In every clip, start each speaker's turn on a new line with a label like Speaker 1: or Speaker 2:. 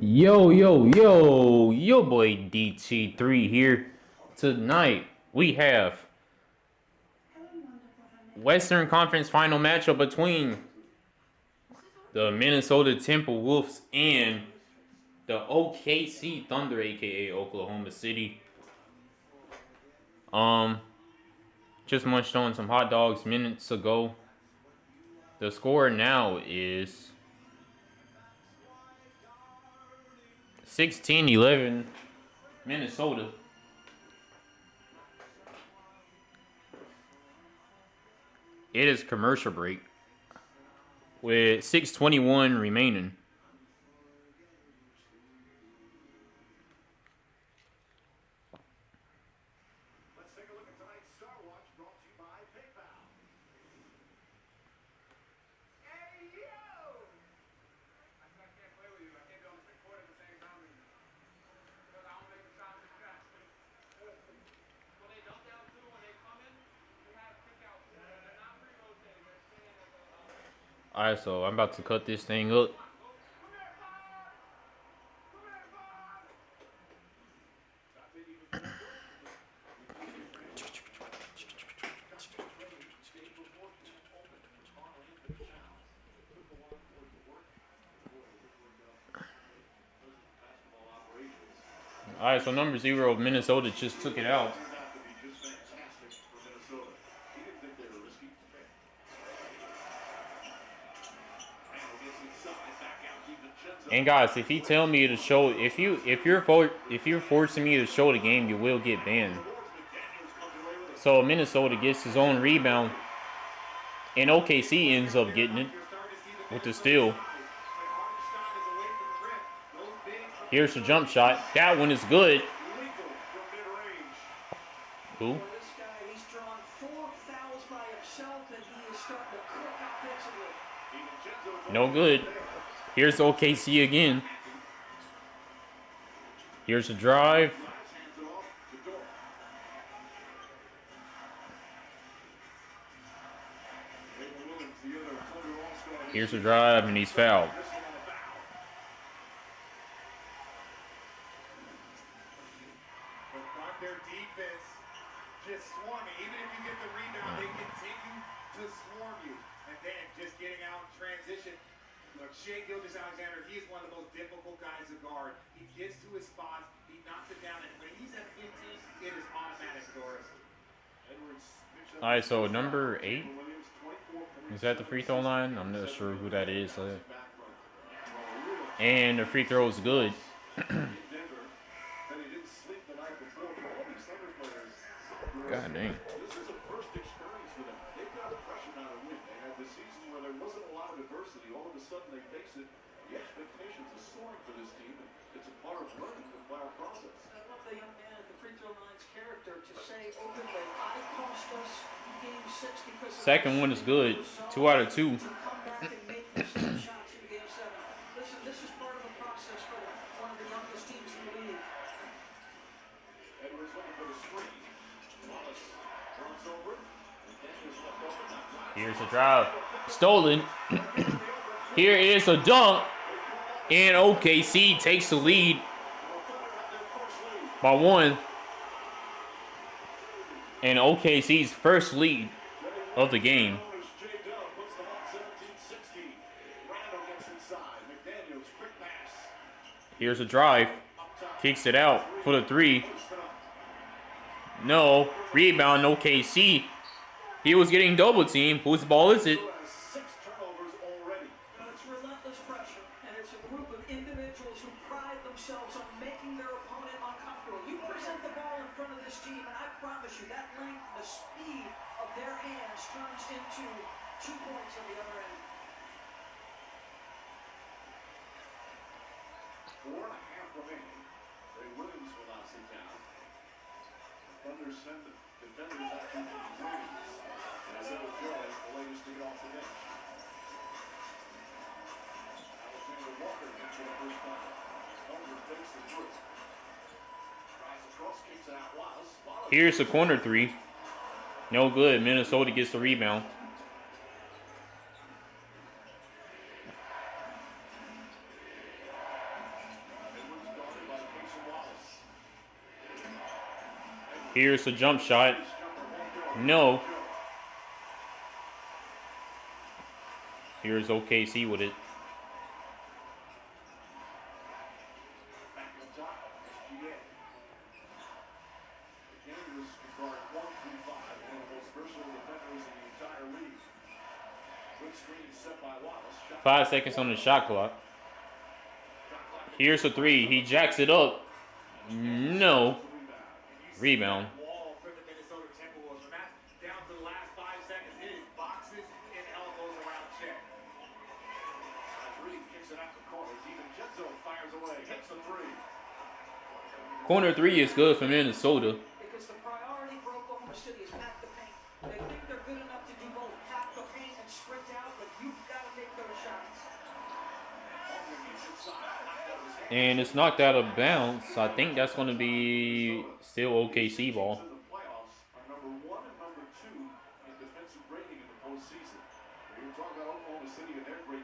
Speaker 1: Yo, boy DT3 here. Tonight we have Western Conference final matchup between the Minnesota Timberwolves and the OKC Thunder, aka Oklahoma City. Just munched on some hot dogs minutes ago. The score now is 16-11 Minnesota. It is commercial break with 6:21 remaining.
Speaker 2: Let's take a look at tonight's Star Watch, brought to you by PayPal. Hey, yo! I can't play with you. I can't be on the same court at the same time. Because I don't make the shots as fast. When they dump down two, when they come in, we have kickouts. They're not re-rotating. They're staying at the...
Speaker 1: Alright, so I'm about to cut this thing up. Alright, so number 0 of Minnesota just took it out. And guys, if you tell me to show, if you're forcing me to show the game, you will get banned. So Minnesota gets his own rebound, and OKC ends up getting it with the steal. Here's the jump shot. That one is good. Who? No good. Here's OKC again. Here's a drive. Here's a drive, and he's fouled.
Speaker 2: Their defense just swarming. Even if you get the rebound, they continue to swarm you. And then just getting out in transition. Look, Shai Gilgeous-Alexander, he is one of the most difficult guys to guard. He gets to his spots, he knocks it down, and when he's at 15, it is automatic, Doris.
Speaker 1: Alright, so number 8, is that the free throw line? I'm not sure who that is. And the free throw is good. God dang.
Speaker 2: This is a first experience for them. They've got a pressure now to win. They had the season where there wasn't a lot of adversity. All of a sudden they face it. The expectations are soaring for this team. And it's a part of learning the player process.
Speaker 3: I love the young man at the free throw line's character to say openly, I cost us game 6 because
Speaker 1: second one is good. 2 out of 2.
Speaker 3: to come back and make these shots in game 7. Listen, this is part of the process for one of the youngest teams in the league.
Speaker 2: Edwards looking for the screen. Wallace runs over.
Speaker 1: Here's a drive. Stolen. Here is a dunk. And OKC takes the lead by 1. And OKC's first lead of the game. Here's a drive. Kicks it out for the 3. No. Rebound, OKC. He was getting double teamed. Whose ball is it?
Speaker 3: It's relentless pressure, and it's a group of individuals who pride themselves on making their opponent uncomfortable. You present the ball in front of this team, and I promise you, that length, the speed of their hands turns into 2 points on the other end.
Speaker 2: 4.5 remaining. Ray Williams will not sit down. Thunder send the defenders out to the Braves. And as Evan Jones, the latest to get off the bench. Alexander Walker gets for the first time. Thunder fakes the through. Tries across, kicks it out. Wallace.
Speaker 1: Here's a corner 3. No good. Minnesota gets the rebound. Here's a jump shot. No. Here's OKC with it. Five seconds on the shot clock. Here's a three. He jacks it up. No. Rebound.
Speaker 2: Wall for the Minnesota Timberwolves. And that's down to the last 5 seconds. It is boxes and elbows around Chet. Kicks it out the corner. DiVincenzo fires away. Hits the three.
Speaker 1: Corner three is good for Minnesota.
Speaker 3: Because the priority for Oklahoma City is pack the paint. They think they're good enough to do both pack the paint and sprint out, but you've got to make those shots.
Speaker 1: And it's knocked out of bounds. I think that's going to be still OKC ball.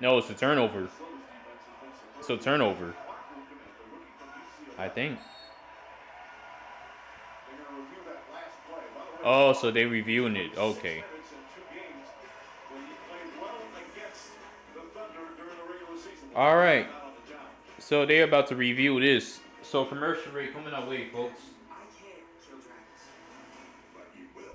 Speaker 1: No, it's a turnover. It's a turnover. I think. Oh, so they're reviewing it. Okay. All right. So they're about to review this. So commercial break coming our way, folks.
Speaker 3: I can't kill dragons.
Speaker 2: But you will.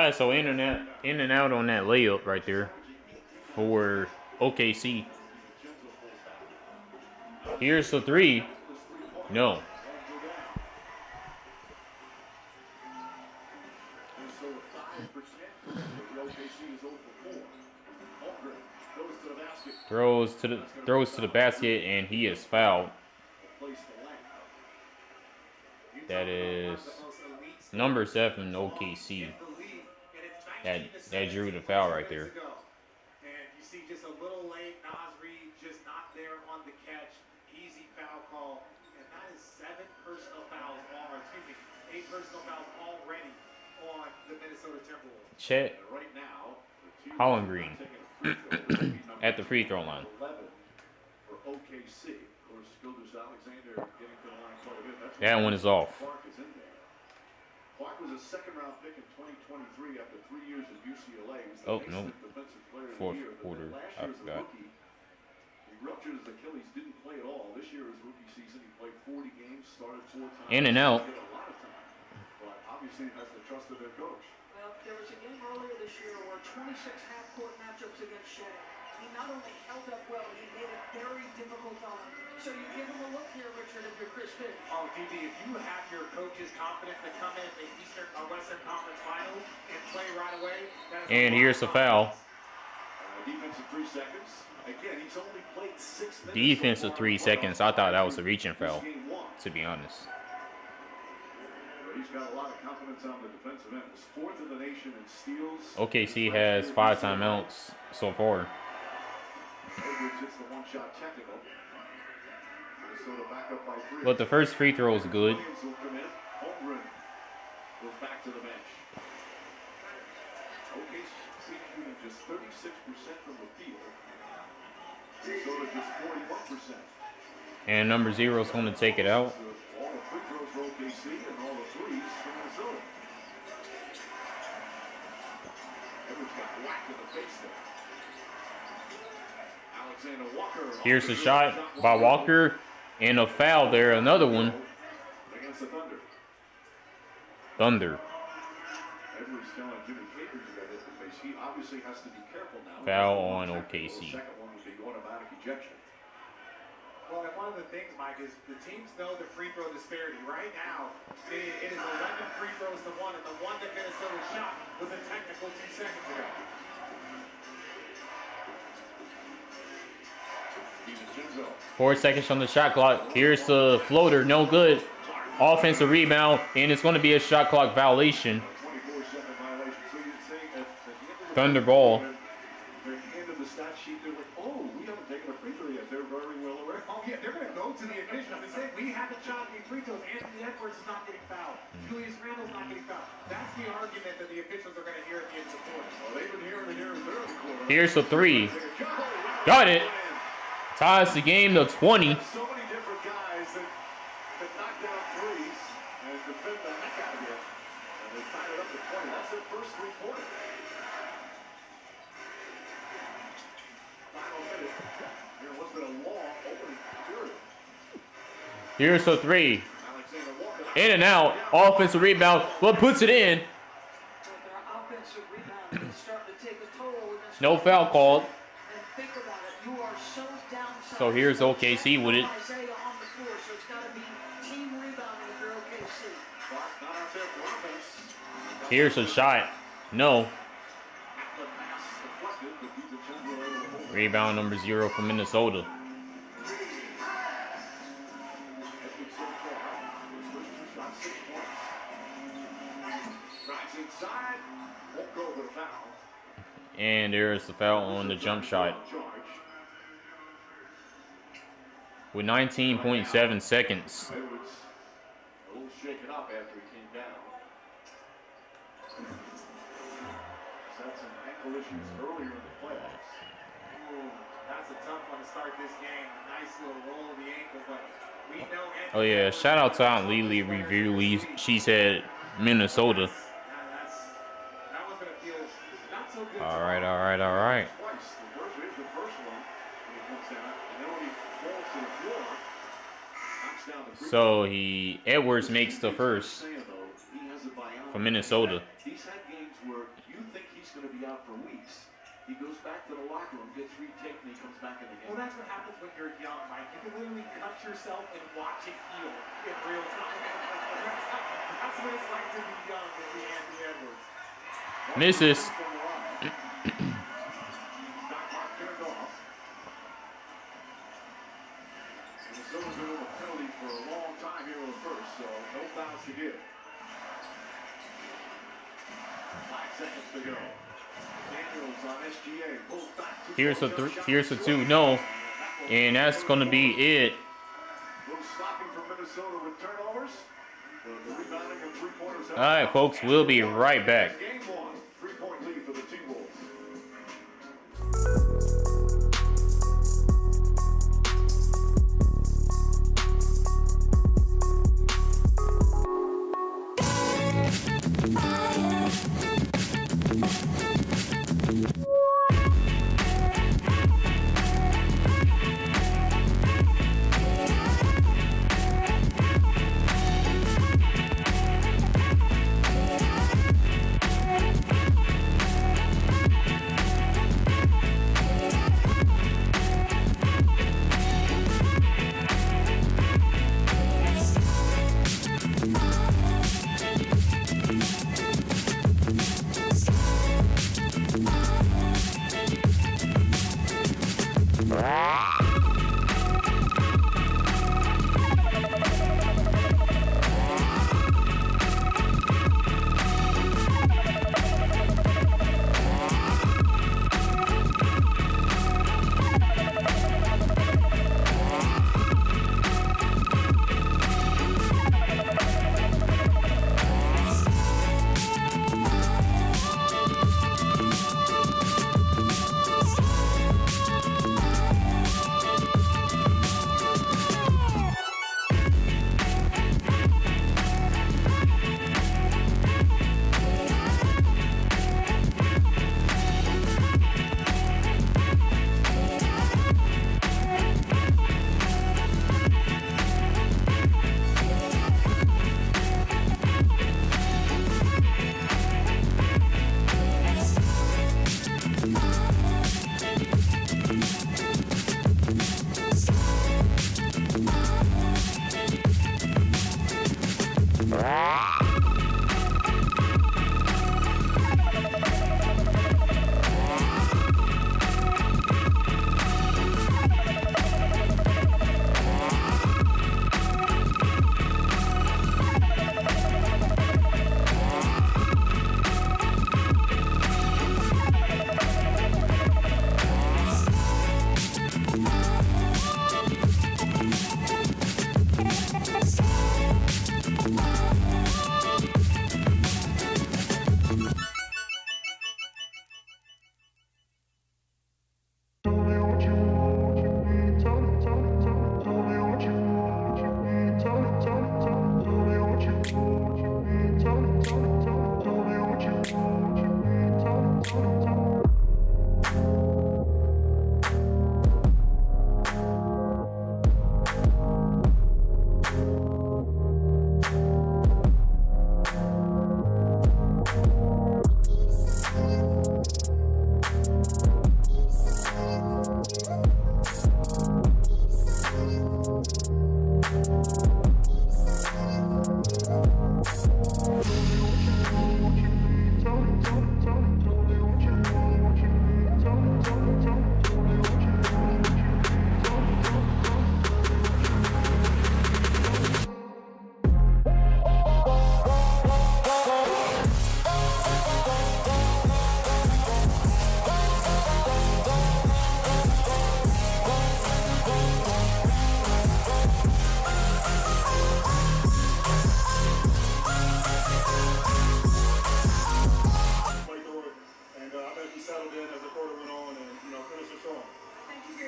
Speaker 1: Yeah, so in and out on that layup right there for OKC. Here's the three. No. Throws to the basket, and he is fouled. That is number 7 OKC. That drew the foul right there.
Speaker 2: And you see just a little late, Nasri just not there on the catch. Easy foul call. And that is 8 personal fouls already on the Minnesota Timberwolves.
Speaker 1: Chet Holland Green at the free throw line. That one is off.
Speaker 4: Clark was a second-round pick in 2023 after 3 years at UCLA.
Speaker 1: Oh, no. Fourth quarter. I forgot.
Speaker 4: He ruptured his Achilles, didn't play at all. This year, his rookie season, he played 40 games, started 4 times.
Speaker 1: In and out.
Speaker 4: He had a lot of time, but obviously has the trust of their coach.
Speaker 3: Well, there was a game earlier this year where 26 half-court matchups against Shea. He not only held up well, he made it very difficult on him. So you give him a look here, Richard, if you're Chris Finch.
Speaker 2: Oh, DB, if you have your coach's confidence to come in the Eastern or Western Conference Finals and play right away,
Speaker 1: and here's the foul.
Speaker 4: Defensive 3 seconds. Again, he's only played 6 minutes.
Speaker 1: Defensive 3 seconds. I thought that was a reaching foul, to be honest.
Speaker 4: He's got a lot of confidence on the defensive end. He's 4th in the nation in steals.
Speaker 1: OKC has 5 timeouts so far. But the first free throw is good.
Speaker 4: Goes back to the bench. OKC shooting just 36% from the field. Minnesota just 41%.
Speaker 1: And number 0 is going to take it out.
Speaker 4: All the free throws for OKC and all the threes for Minnesota. Edwards got whacked in the face there.
Speaker 1: Here's the shot by Walker, and a foul there. Another one.
Speaker 4: Against the Thunder.
Speaker 1: Thunder.
Speaker 4: Edwards telling Jimmy Capers to get hit in the face. He obviously has to be careful now.
Speaker 1: Foul on OKC.
Speaker 4: The second one would be automatic ejection.
Speaker 2: Well, and one of the things, Mike, is the teams know the free throw disparity. Right now, it is 11 free throws to 1, and the one that Minnesota shot was a technical 2 seconds ago.
Speaker 1: 4 seconds on the shot clock. Here's the floater, no good. Offensive rebound, and it's going to be a shot clock violation. Thunder ball.
Speaker 2: They're going to go to the officials and say, we haven't shot any free throws. Anthony Edwards is not getting fouled. Julius Randle's not getting fouled. That's the argument that the officials are going to hear at the end of the quarter. Well, they've been hearing it here in the third quarter.
Speaker 1: Here's the 3. Got it. Ties the game to 20.
Speaker 4: So many different guys that knock down threes and defend the heck out of you. And they tied it up to 20. That's their first 3-pointer. Final minute. There was been a long opening period.
Speaker 1: Here's the 3. In and out. Offensive rebound. But puts it in. No foul called. So here's OKC with it. Here's a shot. No. Rebound number 0 for Minnesota. And there's the foul on the jump shot. With 19.7 seconds.
Speaker 4: A little shaken up after he came down. He's had some ankle issues earlier in the playoffs.
Speaker 2: Ooh, that's a tough one to start this game. Nice little roll of the ankle, but we know.
Speaker 1: Oh yeah, shout out to Aunt Lily Revere. She said Minnesota.
Speaker 2: That one's gonna feel not so good.
Speaker 1: All right.
Speaker 4: Twice. The first is the first one. When he comes down, and then when he falls to the floor, knocks down the free
Speaker 1: So Edwards makes the first
Speaker 4: saying, though, he has a bionic
Speaker 1: for Minnesota.
Speaker 4: He's had games where back to the locker room, gets retaped, and he comes back in the game.
Speaker 2: Well, that's what happens when you're young, Mike. You can literally cut yourself and watch it heal in real time. That's what it's like to be young and be Anthony Edwards.
Speaker 1: Misses.
Speaker 4: Minnesota's been on a penalty for a long time here on the first, so no fouls to give. 5 seconds to go. Daniels on SGA. Pulls back.
Speaker 1: Here's a 2. No. And that's going to be it.
Speaker 4: Little sloppy from Minnesota with turnovers. The rebounding and three-pointers.
Speaker 1: All right, folks. We'll be right back.
Speaker 4: Game 1. 3-point lead for the Timberwolves.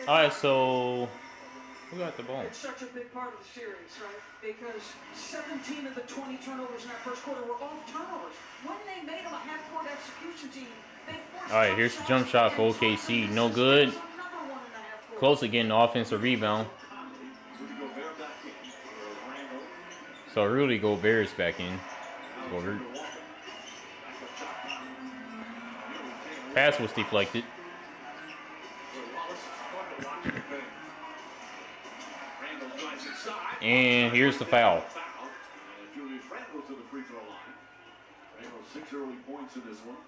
Speaker 1: All right, so who got the ball?
Speaker 3: It's such a big part of the series, right? Because 17 of the 20 turnovers in that first quarter were all turnovers. When they made them a half-court execution team, they forced.
Speaker 1: All right, here's the jump shot for OKC. No good. Close again, the offensive rebound. So Rudy Gobert's back in. Pass was deflected. And here's the foul.
Speaker 4: Julius Randle to the free throw line. Randle 6 early points in this one.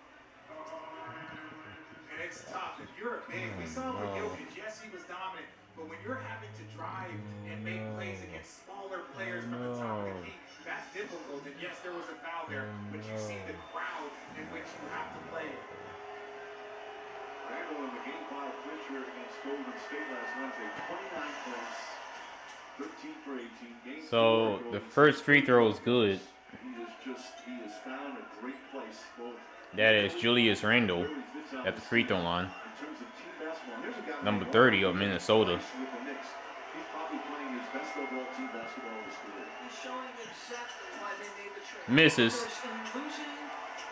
Speaker 2: And it's tough. If you're a big, we saw with Jokic, yes, he was dominant, but when you're having to drive and make plays against smaller players from the top of the key, that's difficult. And yes, there was a foul there, but you see the crowd in which you have to play.
Speaker 4: Randle in the game 5 clinch here against Golden State last night, 29 points, 13 for 18. Game
Speaker 1: So the first free throw is good.
Speaker 4: He has found a great place.
Speaker 1: That is Julius Randle at the free throw line. Number 30 of Minnesota.
Speaker 4: He's probably playing his best overall team basketball of his career.
Speaker 3: He's showing exactly why they made the trade.
Speaker 1: Misses.
Speaker 3: In losing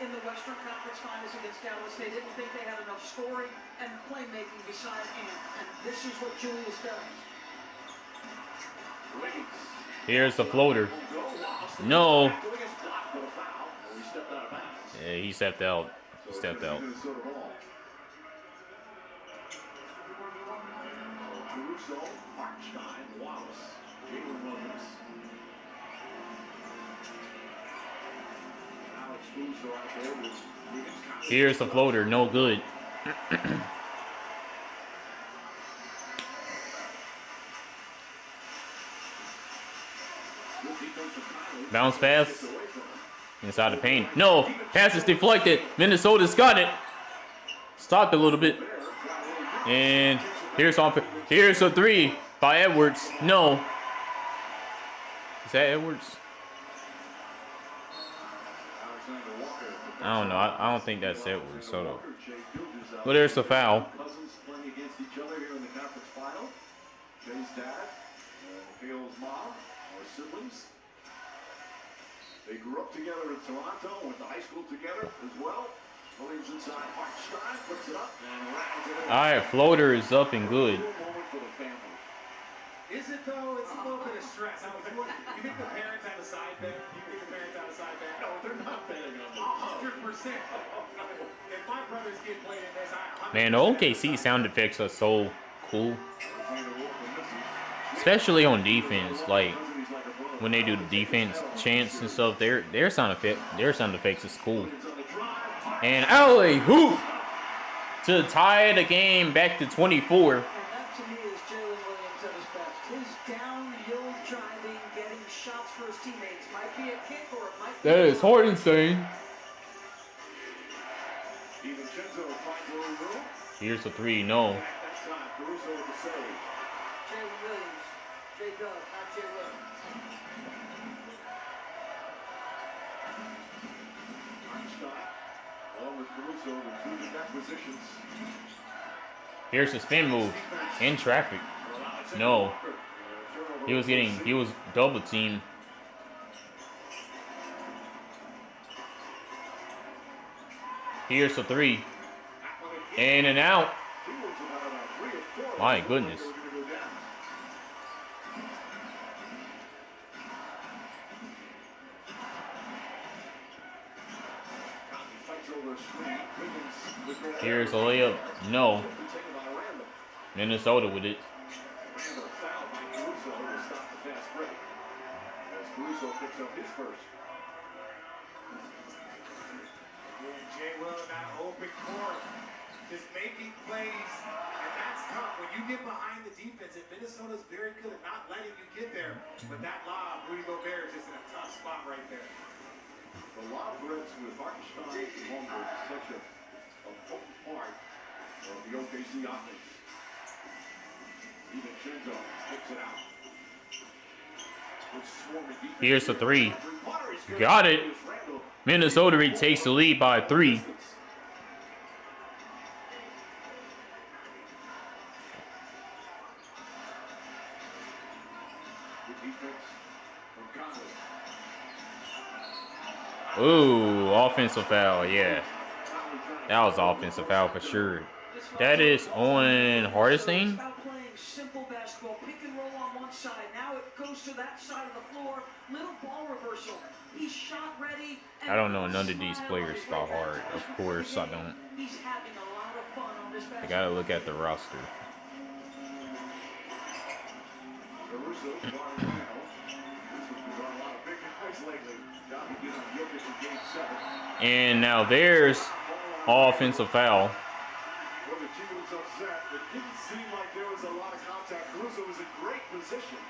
Speaker 3: in the Western Conference Finals against Dallas, they didn't think they had enough scoring and playmaking beside Ant. And this is what Julius does.
Speaker 1: Here's the floater. No. Yeah, he stepped out. He stepped out. Here's the floater. No good. Bounce pass. Inside the paint. No. Pass is deflected. Minnesota's got it. Stopped a little bit. And here's a three by Edwards. No. Is that Edwards? I don't know. I don't think that's Edwards. Hold on. Well, there's the foul.
Speaker 4: Cousins playing against each other here in the conference final. Jay's dad, Hale's mom, are siblings. They grew up together in Toronto, went to high school together as well. Williams inside, Hartstein puts it up and rounds it in.
Speaker 1: All right, floater is up and good.
Speaker 2: Is it though? It's a little bit of stress. You think the parents have a side bet? You think the parents have a side bet?
Speaker 4: No, they're not betting on this.
Speaker 2: 100%. If my brothers get played in this,
Speaker 1: Man, the OKC sound effects are so cool. Especially on defense. Like when they do the defense chants and stuff, their sound effects is cool. And alley hoop to tie the game back to 24.
Speaker 3: And that to me is Jalen Williams at his best. His downhill driving, getting shots for his teammates might be a kick or it might be
Speaker 1: That is Hartenstein. Here's the three. No.
Speaker 3: Jalen Williams. J-Dub, not Jay Williams.
Speaker 1: Here's the spin move in traffic. No. He was double teamed. Here's the three. In and out. My goodness. Here's a layup. No. Minnesota with it.
Speaker 2: Jay Will in that open court, just making plays, and that's tough. When you get behind the defense, and Minnesota's very good at not letting you get there, but that lob, Rudy Gobert is just in a tough spot right there.
Speaker 4: The lob threats with Hartenstein and Holmgren is such a potent part of the OKC offense. Even Chenzo picks it out.
Speaker 1: Here's the three. Got it. Minnesota takes the lead by 3. Ooh, offensive foul, yeah. That was offensive foul for sure. That is on Hartenstein.
Speaker 3: Playing simple basketball, pick and roll on one side. Now it goes to that side of the floor. Little ball reversal. He's shot ready.
Speaker 1: I don't know none of these players by heart. Of course I don't.
Speaker 3: He's having a lot of fun on this basketball.
Speaker 1: I gotta look at the roster. And now there's offensive foul.
Speaker 4: Well, the team was upset. It didn't seem like there was a lot of contact. Caruso was in great position.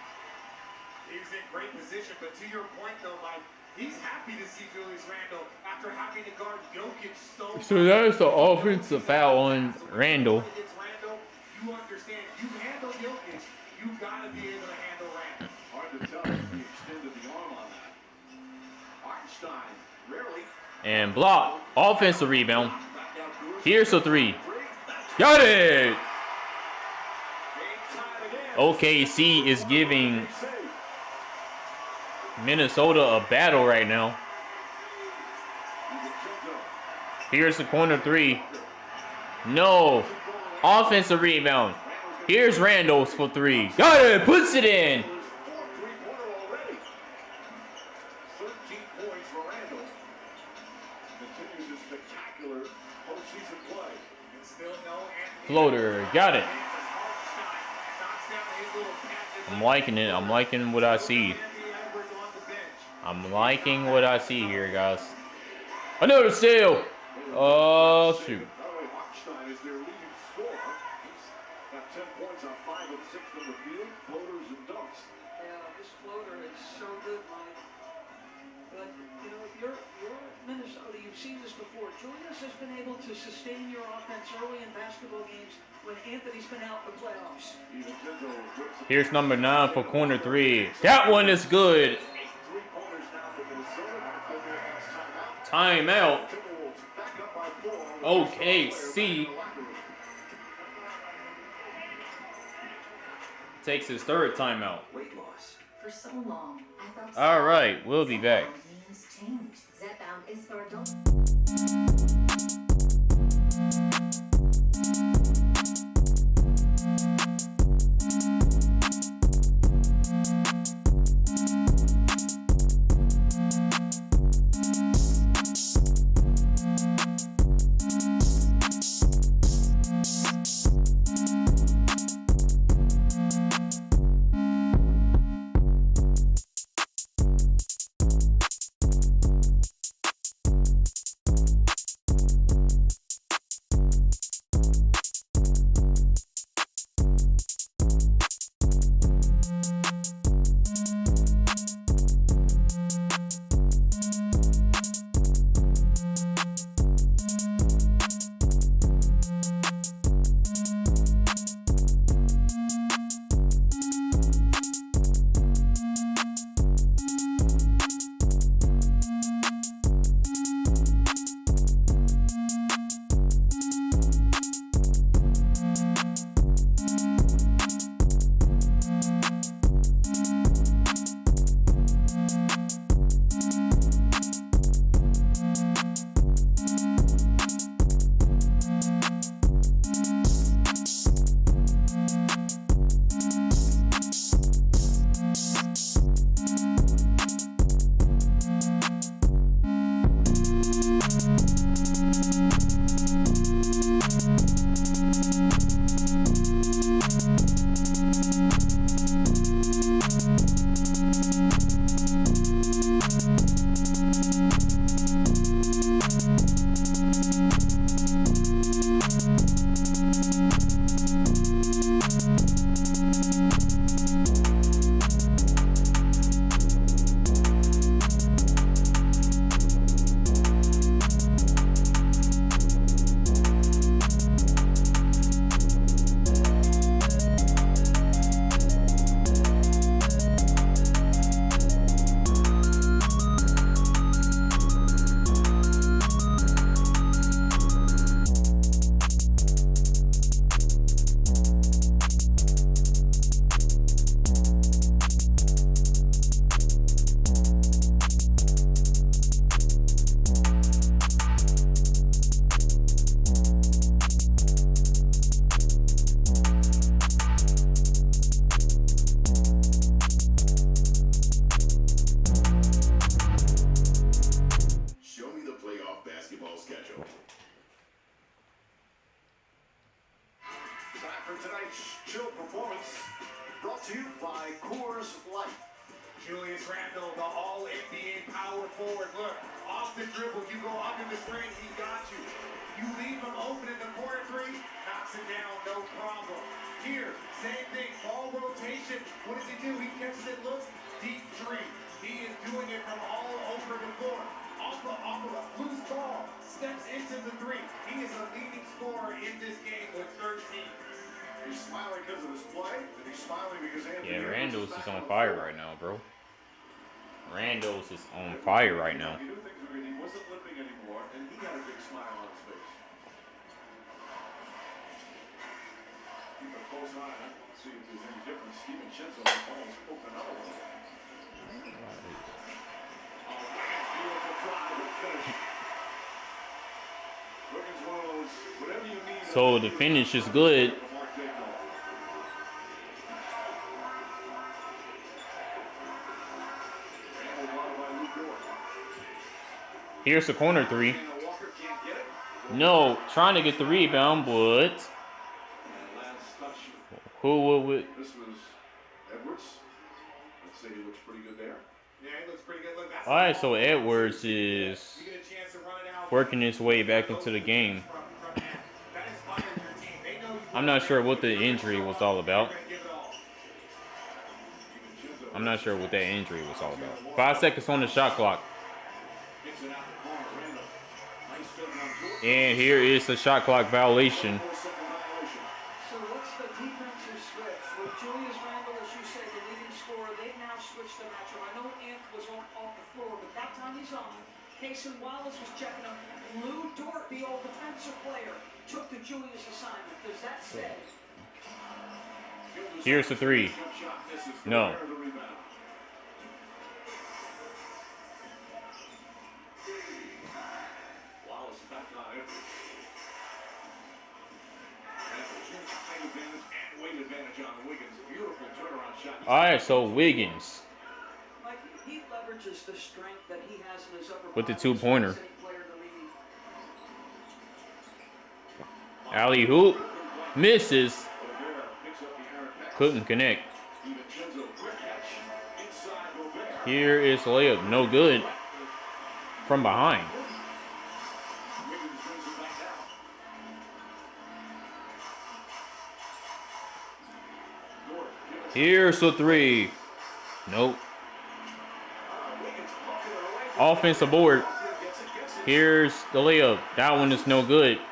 Speaker 2: He was in great position, but to your point, though, Mike, he's happy to see Julius Randle after having to guard Jokic
Speaker 1: So that's the offensive foul on Randle.
Speaker 2: Against Randle, you understand, you handle Jokic, you got to be able to handle Randle.
Speaker 4: Hard to tell if he extended the arm on that. Hartenstein, rarely.
Speaker 1: And block. Offensive rebound. Here's a three. Got it! OKC is giving Minnesota a battle right now. Here's the corner three. No. Offensive rebound. Here's Randall's for three. Got it! Puts it in!
Speaker 4: 13 points for Randall. Continues his spectacular postseason play.
Speaker 2: And still no Anthony.
Speaker 1: Floater. Got it.
Speaker 2: Hartenstein knocks down his little pass.
Speaker 1: I'm liking it. I'm liking what I see.
Speaker 2: Anthony Edwards on the bench.
Speaker 1: I'm liking what I see here, guys. Another steal! Oh, shoot.
Speaker 4: Hartenstein is their leading scorer. He's got 10 points on 5 of 6 from the field, floaters and dunks.
Speaker 3: Yeah, this floater is so good, Mike. But, you know, you're Minnesota. You've seen this before. Julius has been able to sustain your offense early in basketball games when Anthony's been out in the playoffs.
Speaker 1: Here's number 9 for corner three. That one is good. Timeout. OKC takes his third timeout.
Speaker 5: Weight loss. For so long, I thought.
Speaker 1: All right, we'll be back.
Speaker 5: Means change. Zepbound is for adults.
Speaker 4: to you by Coors Light.
Speaker 2: Julius Randle, the all-NBA power forward. Look, off the dribble, you go under the screen, he got you. You leave him open in the corner three, knocks it down, no problem. Here, same thing, ball rotation. What does he do? He catches it, looks, deep three. He is doing it from all over the floor. Off of a loose ball, steps into the three. He is a leading scorer in this game with 13.
Speaker 4: He's smiling because of his play, and he's smiling because Anthony
Speaker 1: Yeah, Randall's
Speaker 4: Edwards
Speaker 1: is
Speaker 4: back
Speaker 1: on
Speaker 4: the
Speaker 1: fire
Speaker 4: floor.
Speaker 1: right now, bro. Randall's is on fire right now.
Speaker 4: He knew things were good. He wasn't limping anymore, and he had a big smile on his face. Keep a close eye on it. See if there's any difference. Steven Chenzo almost opened up a little. Beautiful drive and finish. Wiggins one of those, whatever you need.
Speaker 1: So the finish is good. Here's the corner three. No, trying to get the rebound, but who will it?
Speaker 4: This was Edwards. Let's say he looks pretty good there.
Speaker 2: Yeah, he looks pretty good. Look, that's
Speaker 1: All right, so Edwards is
Speaker 2: you get a chance to run it out.
Speaker 1: working his way back into the game.
Speaker 2: That inspires your team. They know you
Speaker 1: I'm not sure what the injury was all about.
Speaker 2: give it all.
Speaker 1: I'm not sure what that injury was all about. 5 seconds on the shot clock.
Speaker 4: Gets it out the corner. Randall. Nice fitting on Jordan.
Speaker 1: And here is the shot clock violation.
Speaker 4: 4-second violation.
Speaker 3: So what's the defensive switch? With Julius Randle, as you say, the leading scorer, they've now switched the matchup. I know Ant was off the floor, but that time he's on. Cason Wallace was checking him. Lou Dort, the old defensive player, took the Julius assignment. Does that stay?
Speaker 1: Here's the three.
Speaker 4: Jump shot misses.
Speaker 1: No.
Speaker 4: Gobert the rebound. Wallace back on Edwards. Edwards, height advantage and weight advantage on Wiggins. Beautiful turnaround shot.
Speaker 1: All right, so Wiggins
Speaker 3: Like, he leverages the strength that he has in his upper
Speaker 1: with the
Speaker 3: body.
Speaker 1: two-pointer.
Speaker 3: Any player in the league.
Speaker 1: Alley hoop misses.
Speaker 4: Gobert picks up the errant pass.
Speaker 1: Couldn't connect.
Speaker 4: DiVincenzo, quick catch. Inside Gobert.
Speaker 1: Here is the layup. No good. From behind.
Speaker 4: Wiggins brings it back down. Dort, give it
Speaker 1: Here's the three. Nope.
Speaker 4: Wiggins pocket it away.
Speaker 1: Offensive board.
Speaker 4: Gets it.
Speaker 1: Here's the layup. That one is no good.
Speaker 2: You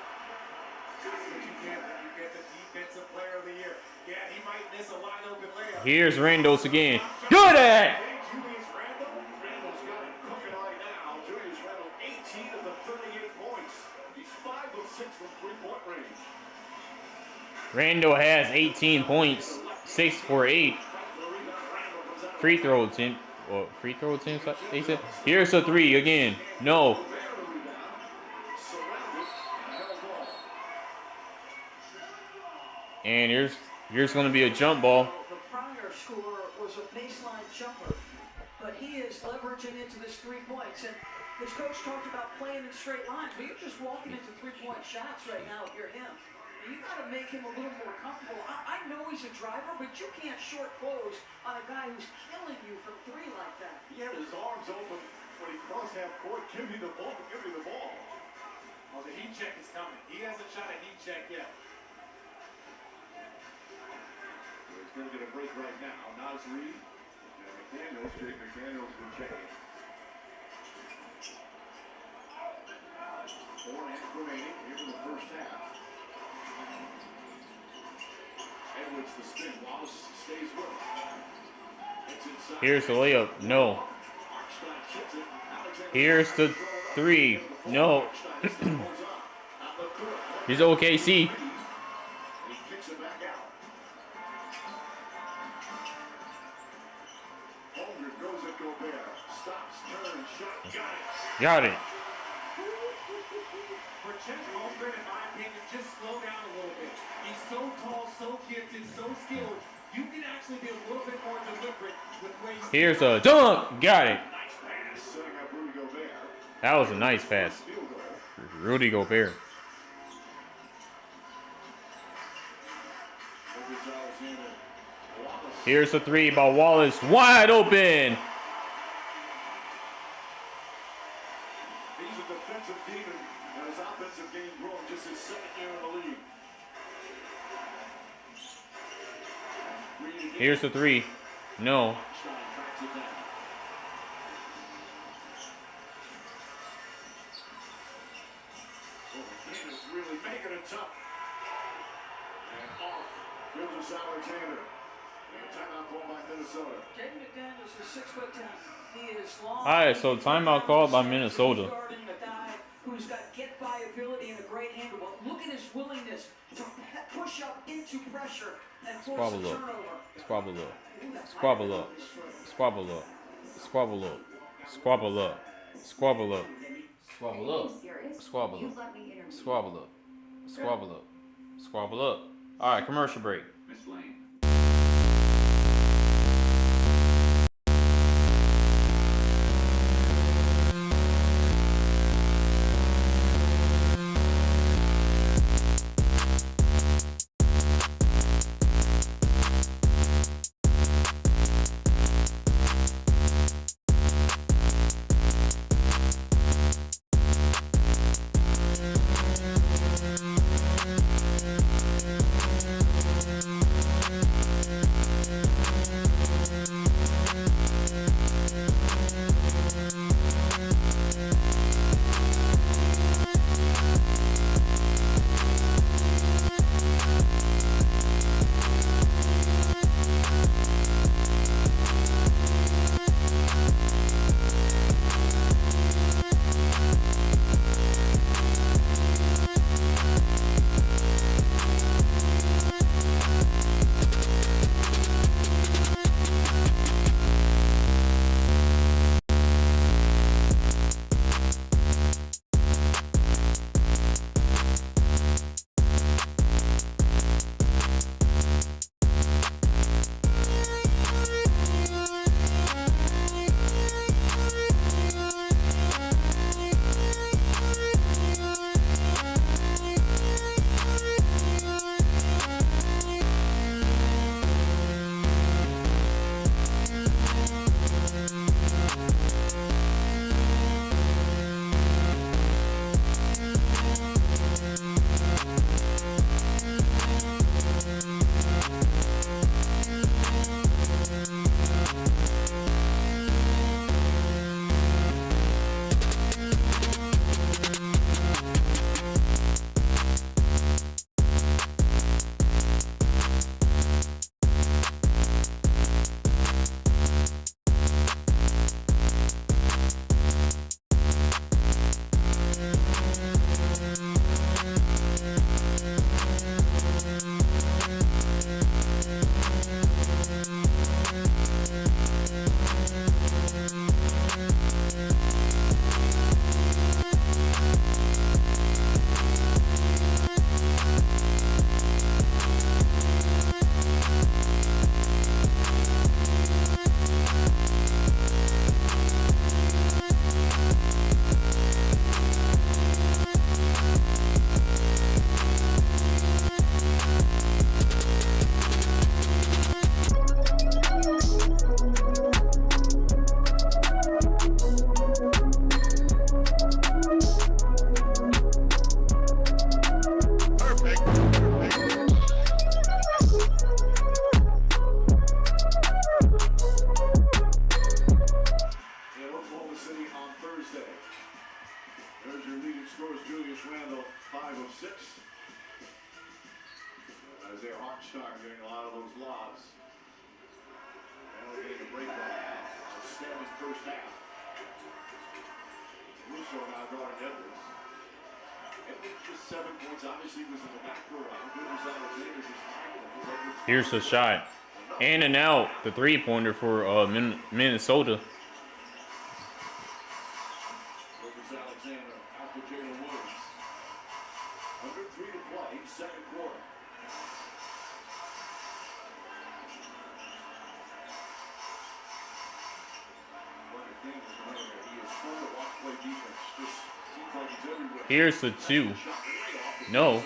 Speaker 2: get the defensive player of the year. Yeah, he might miss a wide open layup.
Speaker 1: Here's Randall's again. Good at.
Speaker 2: Julius Randle.
Speaker 4: Randall's got it cooking right now. Julius Randle, 18 of the 38 points. He's 5 of 6 from three-point range.
Speaker 1: Randall has 18 points. 6 for 8. Free throw attempt. Well, free throw attempt, they said. Here's the three again. No.
Speaker 4: Gobert the rebound. Surrounded and held ball.
Speaker 1: And here's going to be a jump ball.
Speaker 3: The prior scorer was a baseline jumper, but he is leveraging into this 3 points. And his coach talked about playing in straight lines, but you're just walking into 3-point shots right now if you're him. You got to make him a little more comfortable. I know he's a driver, but you can't short close on a guy who's killing you from 3 like that.
Speaker 4: He had his arms open when he crossed half court. Give me the ball. Give me the ball.
Speaker 2: Oh, the heat check is coming. He hasn't shot a heat check yet.
Speaker 4: He's going to get a break right now. Naz Reid and McDaniels. Jake McDaniels will check in. 4.5 remaining here in the first half. Edwards the spin. Wallace stays with him. It's inside.
Speaker 1: Here's the layup. No.
Speaker 4: Hartenstein chips it. Alexander
Speaker 1: Here's the three. No.
Speaker 4: Hartenstein still holds on. Out the court.
Speaker 1: Here's OKC.
Speaker 4: He kicks it back out. Holmgren goes at Gobert. Stops, turns, shot. Got it.
Speaker 1: Got it.
Speaker 2: For Chet Holmgren, in my opinion, just slow down a little bit. He's so tall, so gifted, so skilled. You can actually be a little bit more deliberate with where you.
Speaker 1: Here's a dunk. Got it.
Speaker 4: Nice pass. Setting up Rudy Gobert.
Speaker 1: That was a nice pass.
Speaker 4: Field goal.
Speaker 1: Rudy Gobert.
Speaker 4: Edwards Alexander.
Speaker 1: Here's the three by Wallace. Wide open.
Speaker 4: He's a defensive demon, and his offensive game growing just his second year in the league.
Speaker 1: Here's the three. No.
Speaker 4: Really making it tough. And off. Here's Alexander. And a timeout called by Minnesota.
Speaker 3: Jaden McDaniels is 6'10". He is long.
Speaker 1: All right, so timeout called by Minnesota.
Speaker 3: A guy who's got get-by ability and a great handle. But look at his willingness to push up into pressure and force a turnover.
Speaker 1: Squabble up. Squabble up. Squabble up. Squabble up. Squabble up. Squabble up. Squabble up. Squabble up. Squabble up. Squabble up. Squabble up. All right, commercial break.
Speaker 4: Miss Lane.
Speaker 1: Here's the shot. In and out. The three-pointer for Minnesota. Here's the two. No.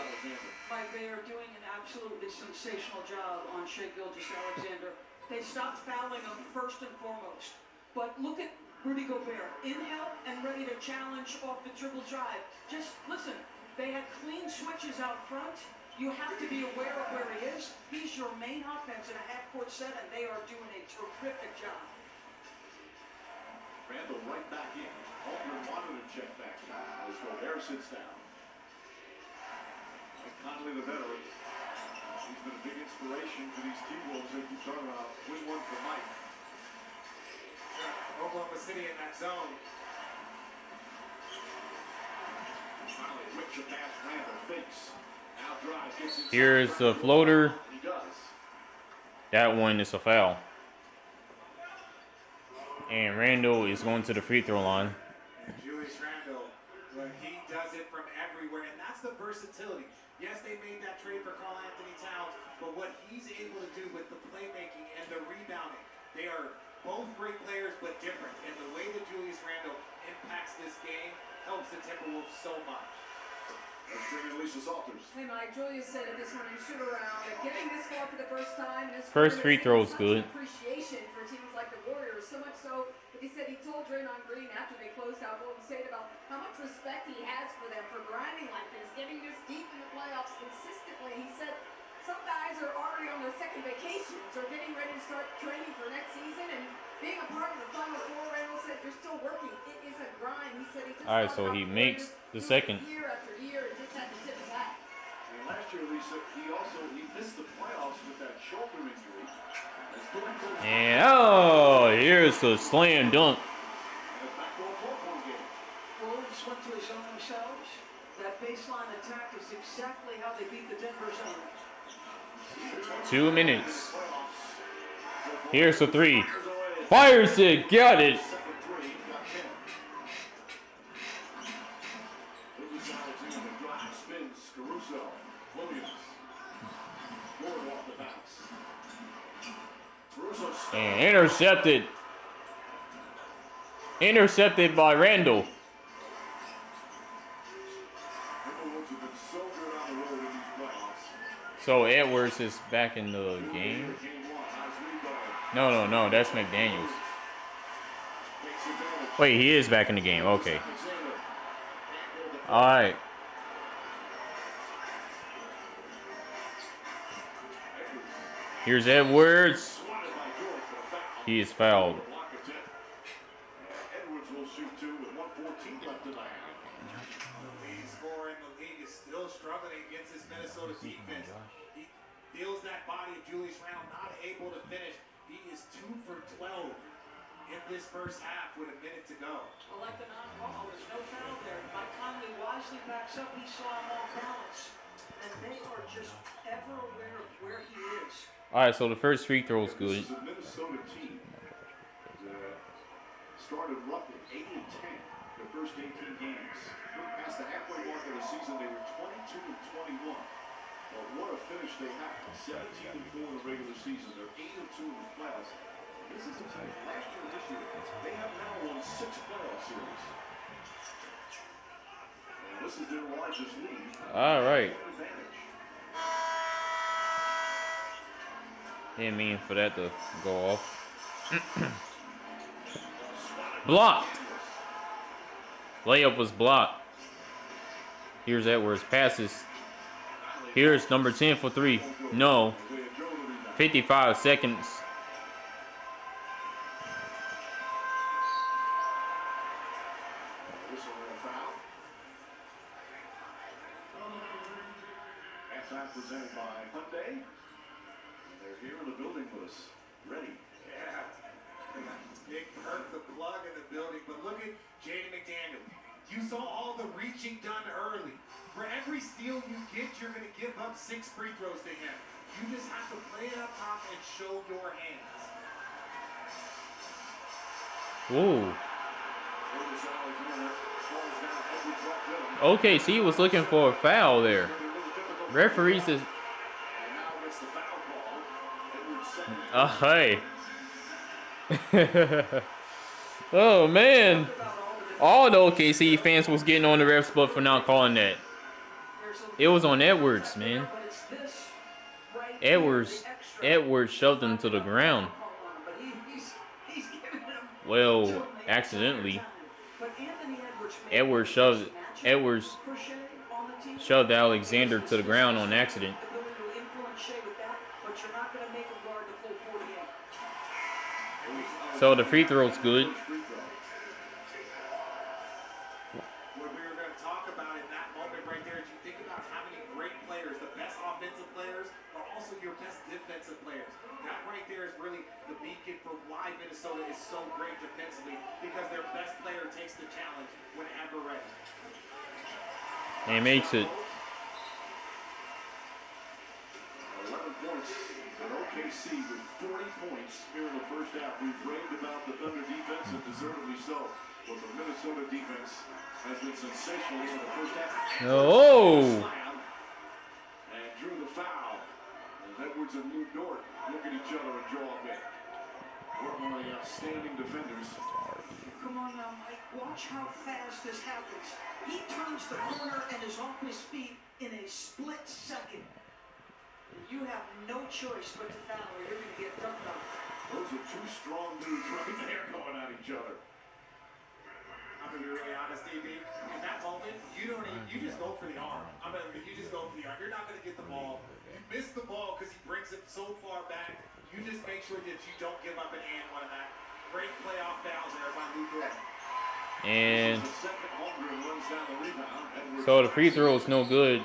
Speaker 3: They are doing an absolutely sensational job on Shea Gilgeous. Alexander. They stopped fouling him first and foremost. But look at Rudy Gobert, in help and ready to challenge off the triple drive. Just listen, they had clean switches out front. You have to be aware of where he is. He's your main offense in a half-court set, and they are doing a terrific job.
Speaker 4: Randall right back in. Holmgren wanted to check back as Gobert sits down. Mike Conley, the veteran. He's been a big inspiration for these Timberwolves. They keep talking about win one for Mike.
Speaker 2: Oklahoma City in that zone.
Speaker 4: Conley whips it past Randall. Fakes. Now drives. Gets inside.
Speaker 1: Here's the floater.
Speaker 4: He does.
Speaker 1: That one is a foul. And Randall is going to the free throw line.
Speaker 2: And Julius Randle, well, he does it from everywhere, and that's the versatility. Yes, they made that trade for Karl Anthony Towns, but what he's able to do with the playmaking and the rebounding, they are both great players, but different. And the way that Julius Randle impacts this game helps the Timberwolves so much.
Speaker 4: Let's bring in Lisa Salters.
Speaker 6: Hey Mike, Julius said at this morning shoot around and getting this far for the first time. And
Speaker 1: First free throw is good.
Speaker 6: Appreciation for teams like the Warriors, so much so that he said he told Draymond Green after they closed out Golden State about how much respect he has for them for grinding like this, getting this deep in the playoffs consistently. He said some guys are already on their second vacations or getting ready to start training for next season, and being a part of the Final Four. Randall said they're still working. It is a grind. He said he just
Speaker 1: All right, so he makes the second.
Speaker 6: Year after year and just had to tip his hat.
Speaker 4: And last year, Lisa, he missed the playoffs with that shoulder injury.
Speaker 1: And oh, here's the slam dunk.
Speaker 3: Wolves went to his own themselves. That baseline attack is exactly how they beat the Denver zone.
Speaker 1: 2 minutes. Here's the three. Fires it. Got it. And intercepted. Intercepted by Randall. So Edwards is back in the game? No, that's McDaniels. Wait, he is back in the game. Okay. All right. Here's Edwards. He is fouled.
Speaker 4: Edwards will shoot two with 1:14 left in the half.
Speaker 2: The lead scorer in the league is still struggling against this Minnesota defense. He feels that body of Julius Randle, not able to finish. He is 2 for 12 in this first half with a minute to go.
Speaker 3: I like the non-call. There's no foul there. Mike Conley wisely backs up. He saw him off balance. And they are just ever aware of where he is.
Speaker 1: All right, so the first free throw is good.
Speaker 4: This is a Minnesota team that started roughly 8-10 their first 18 games. Past the halfway mark of the season, they were 22-21. But what a finish they had. 17-4 in the regular season. They're 8-2 in the playoffs. This is a team last year and this year. They have now won 6 playoff series. And this is their largest lead.
Speaker 1: All right. Didn't mean for that to go off. Blocked. Layup was blocked. Here's Edwards. Passes. Here's number 10 for 3. No. 55 seconds.
Speaker 4: Presented by Hyundai. They're here in the building with us. Ready.
Speaker 2: Yeah. Big Perk, the plug in the building. But look at Jaden McDaniel. You saw all the reaching done early. For every steal you get, you're going to give up 6 free throws to him. You just have to play it up top and show your hands.
Speaker 1: Ooh. Okay, so he was looking for a foul there. Referees is. Hey. Oh man. All the OKC fans was getting on the refs, but for not calling that. It was on Edwards, man. Edwards Edwards shoved him to the ground. Well, accidentally. Edwards shoved Alexander to the ground on accident. So the free throw's good.
Speaker 2: What we were going to talk about in that moment right there is you think about how many great players, the best offensive players, are also your best defensive players. That right there is really the beacon for why Minnesota is so great defensively, because their best player takes the challenge whenever ready.
Speaker 1: And makes it.
Speaker 4: 11 points in OKC with 40 points here in the first half. We've raved about the Thunder defense, and deservedly so. But the Minnesota defense has been sensational in the first half.
Speaker 1: Oh!
Speaker 4: And drew the foul. And Edwards and Lou Dort look at each other and draw a bit. One of the outstanding defenders.
Speaker 3: Come on now, Mike. Watch how fast this happens. He turns the corner and is off his feet in a split second. You have no choice but to foul or you're going to get dunked on.
Speaker 4: Those are two strong dudes right there going at each other.
Speaker 2: I'm going to be really honest, DB. In that moment, you just go for the arm. You just go for the arm. You're not going to get the ball. You miss the ball because he brings it so far back. You just make sure that you don't give up an and one of that. Great playoff fouls there by Lou Dort.
Speaker 1: And so the free throw is no good.
Speaker 4: I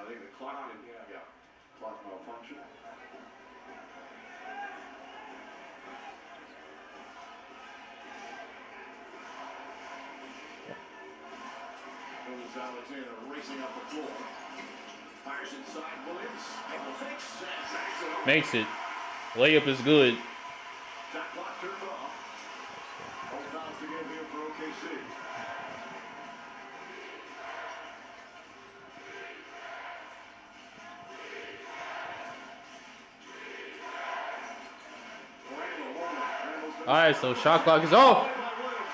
Speaker 4: think the clock clock malfunction. There's Alexander racing up the floor. Fires inside Williams.
Speaker 1: Makes it. Layup is good.
Speaker 4: Shot clock turned off. All fouls to get here for OKC.
Speaker 1: All right, so shot clock is off.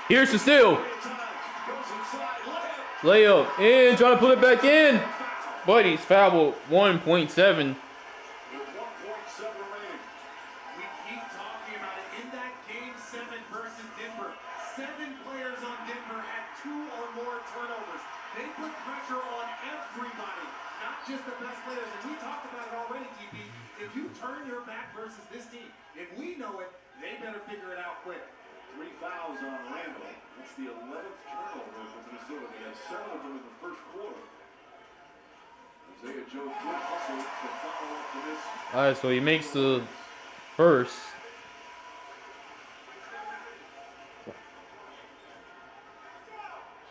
Speaker 1: Here's the steal. Layup in, trying to put it back in. But he's fouled 1.7.
Speaker 2: With 1.7 remaining. We keep talking about it. In that game 7 versus Denver, 7 players on Denver had 2 or more turnovers. They put pressure on everybody, not just the best players. And we talked about it already, DB. If you turn your back versus this team, if we know it, they better figure it out quick.
Speaker 4: 3 fouls on Randall. That's the 11th turnover for Minnesota. They had 7 of them in the first quarter. Isaiah Joe good also to follow up for this.
Speaker 1: All right, so he makes the first.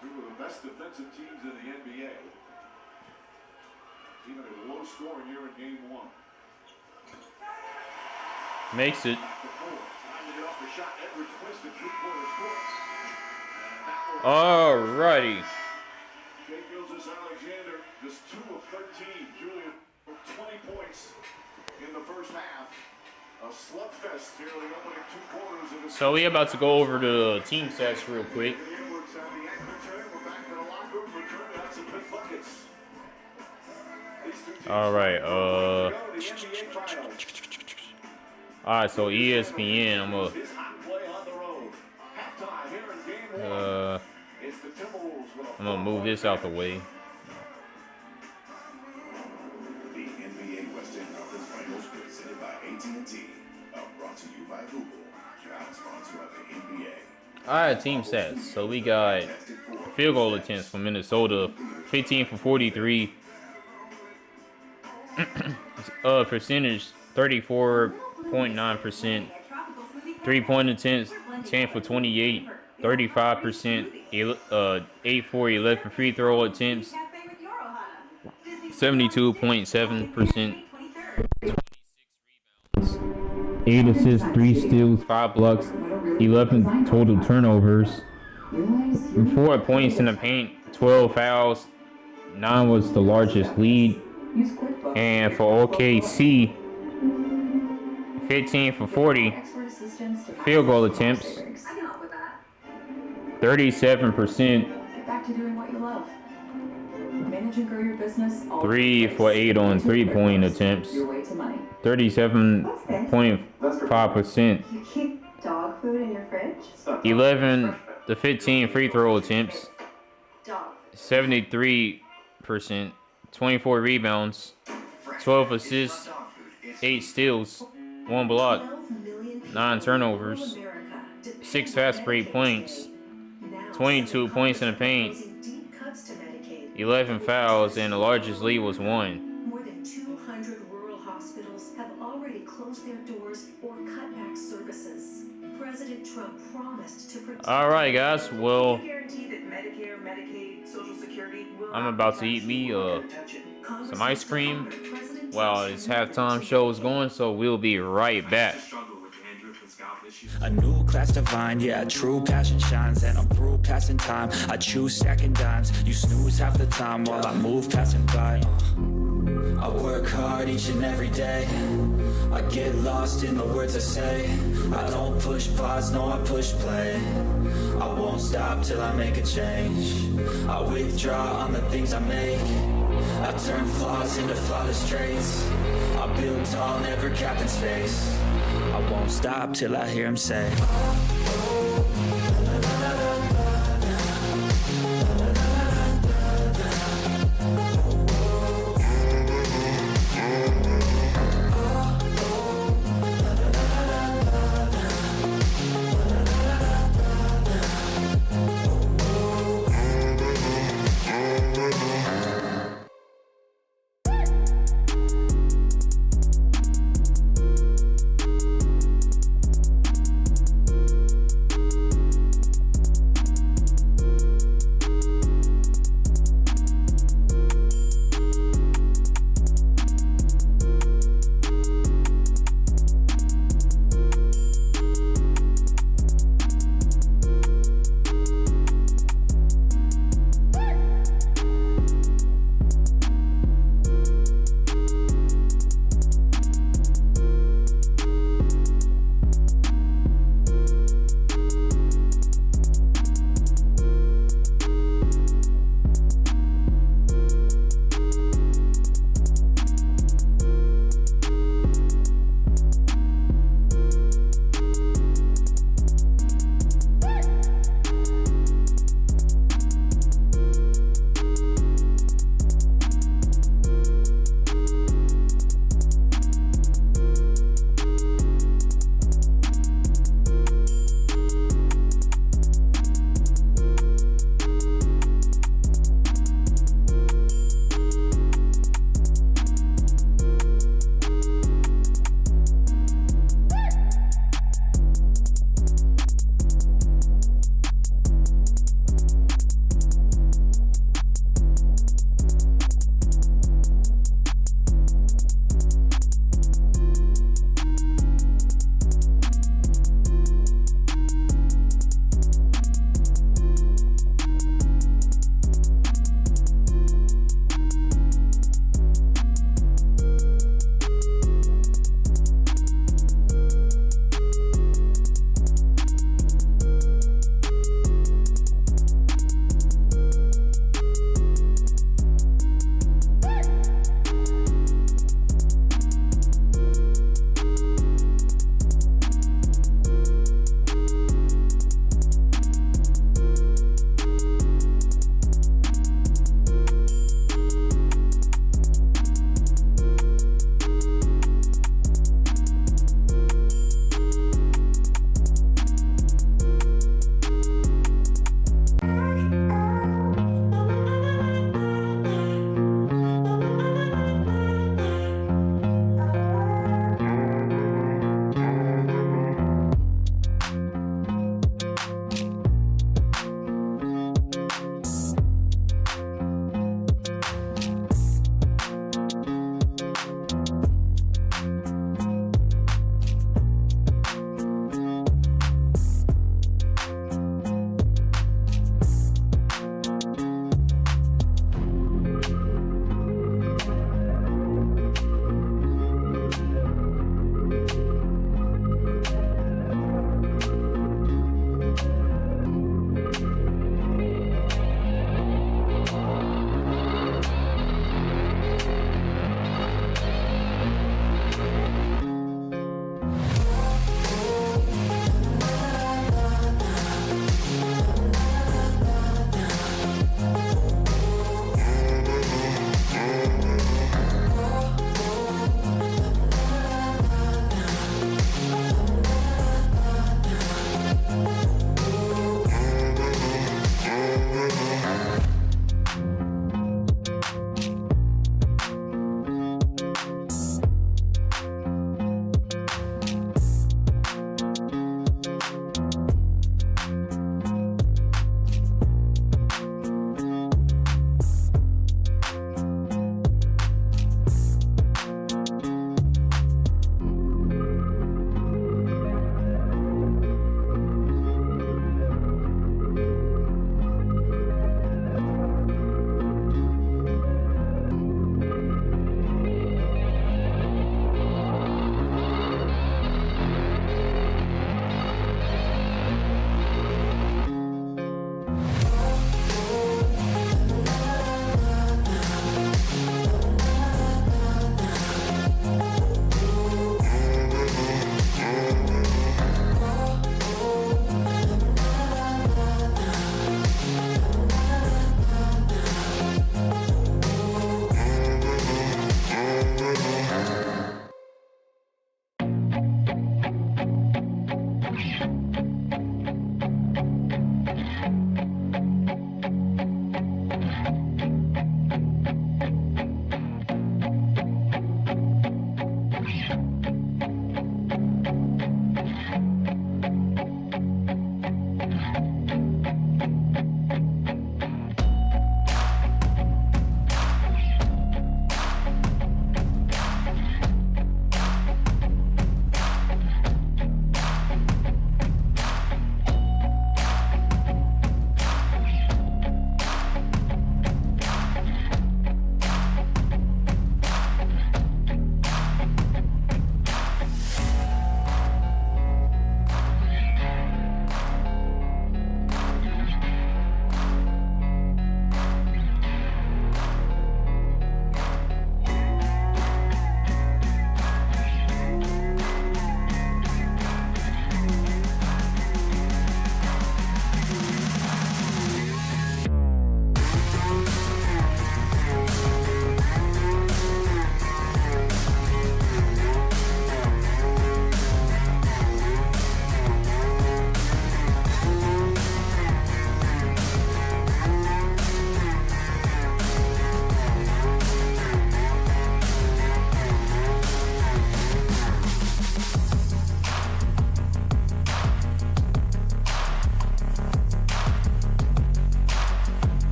Speaker 4: Two of the best defensive teams in the NBA. Even a low scoring here in game 1.
Speaker 1: Makes it. Alrighty.
Speaker 4: Alexander, just 2 of 13. Julian, 20 points in the first half. A slugfest here in the opening 2 quarters of the
Speaker 1: So we about to go over the team stats real quick. All right. All right. So ESPN. I'm gonna move this out the way.
Speaker 7: The NBA Western Conference Finals presented by AT&T. Brought to you by Google, proud sponsor of the NBA.
Speaker 1: All right, team stats. So we got field goal attempts for Minnesota, 15 for 43. Percentage 34.9%. 3-point attempts 10 for 28. 35%. 8 for 11 free throw attempts. 72.7%. 8 assists, 3 steals, 5 blocks, 11 total turnovers, 4 points in the paint, 12 fouls, 9 was the largest lead, and for OKC, 15 for 40 field goal attempts, 37%.
Speaker 8: Get back to doing what you love. Manage and grow your business.
Speaker 1: 3 for 8 on 3-point attempts.
Speaker 8: Your way to money.
Speaker 1: 37.5%.
Speaker 9: You keep dog food in your fridge?
Speaker 1: 11 to 15 free throw attempts.
Speaker 9: Dog.
Speaker 1: 73%. 24 rebounds. 12 assists. 8 steals. 1 block. 9 turnovers. 6 fast break points. 22 points in the paint. 11 fouls, and the largest lead was 1.
Speaker 5: More than 200 rural hospitals have already closed their doors or cut back services. President Trump promised to protect.
Speaker 1: All right, guys. Well,
Speaker 3: Guarantee that Medicare, Medicaid, Social Security will
Speaker 1: I'm about to eat me some ice cream while this halftime show is going, so we'll be right back.
Speaker 10: A new class divine, yeah, true passion shines. And I'm through passing time, I choose stacking dimes. You snooze half the time while I move passing by. I work hard each and every day. I get lost in the words I say. I don't push pause, no, I push play. I won't stop till I make a change. I withdraw on the things I make. I turn flaws into flawless traits. I build tall, never capped in space. I won't stop till I hear him say.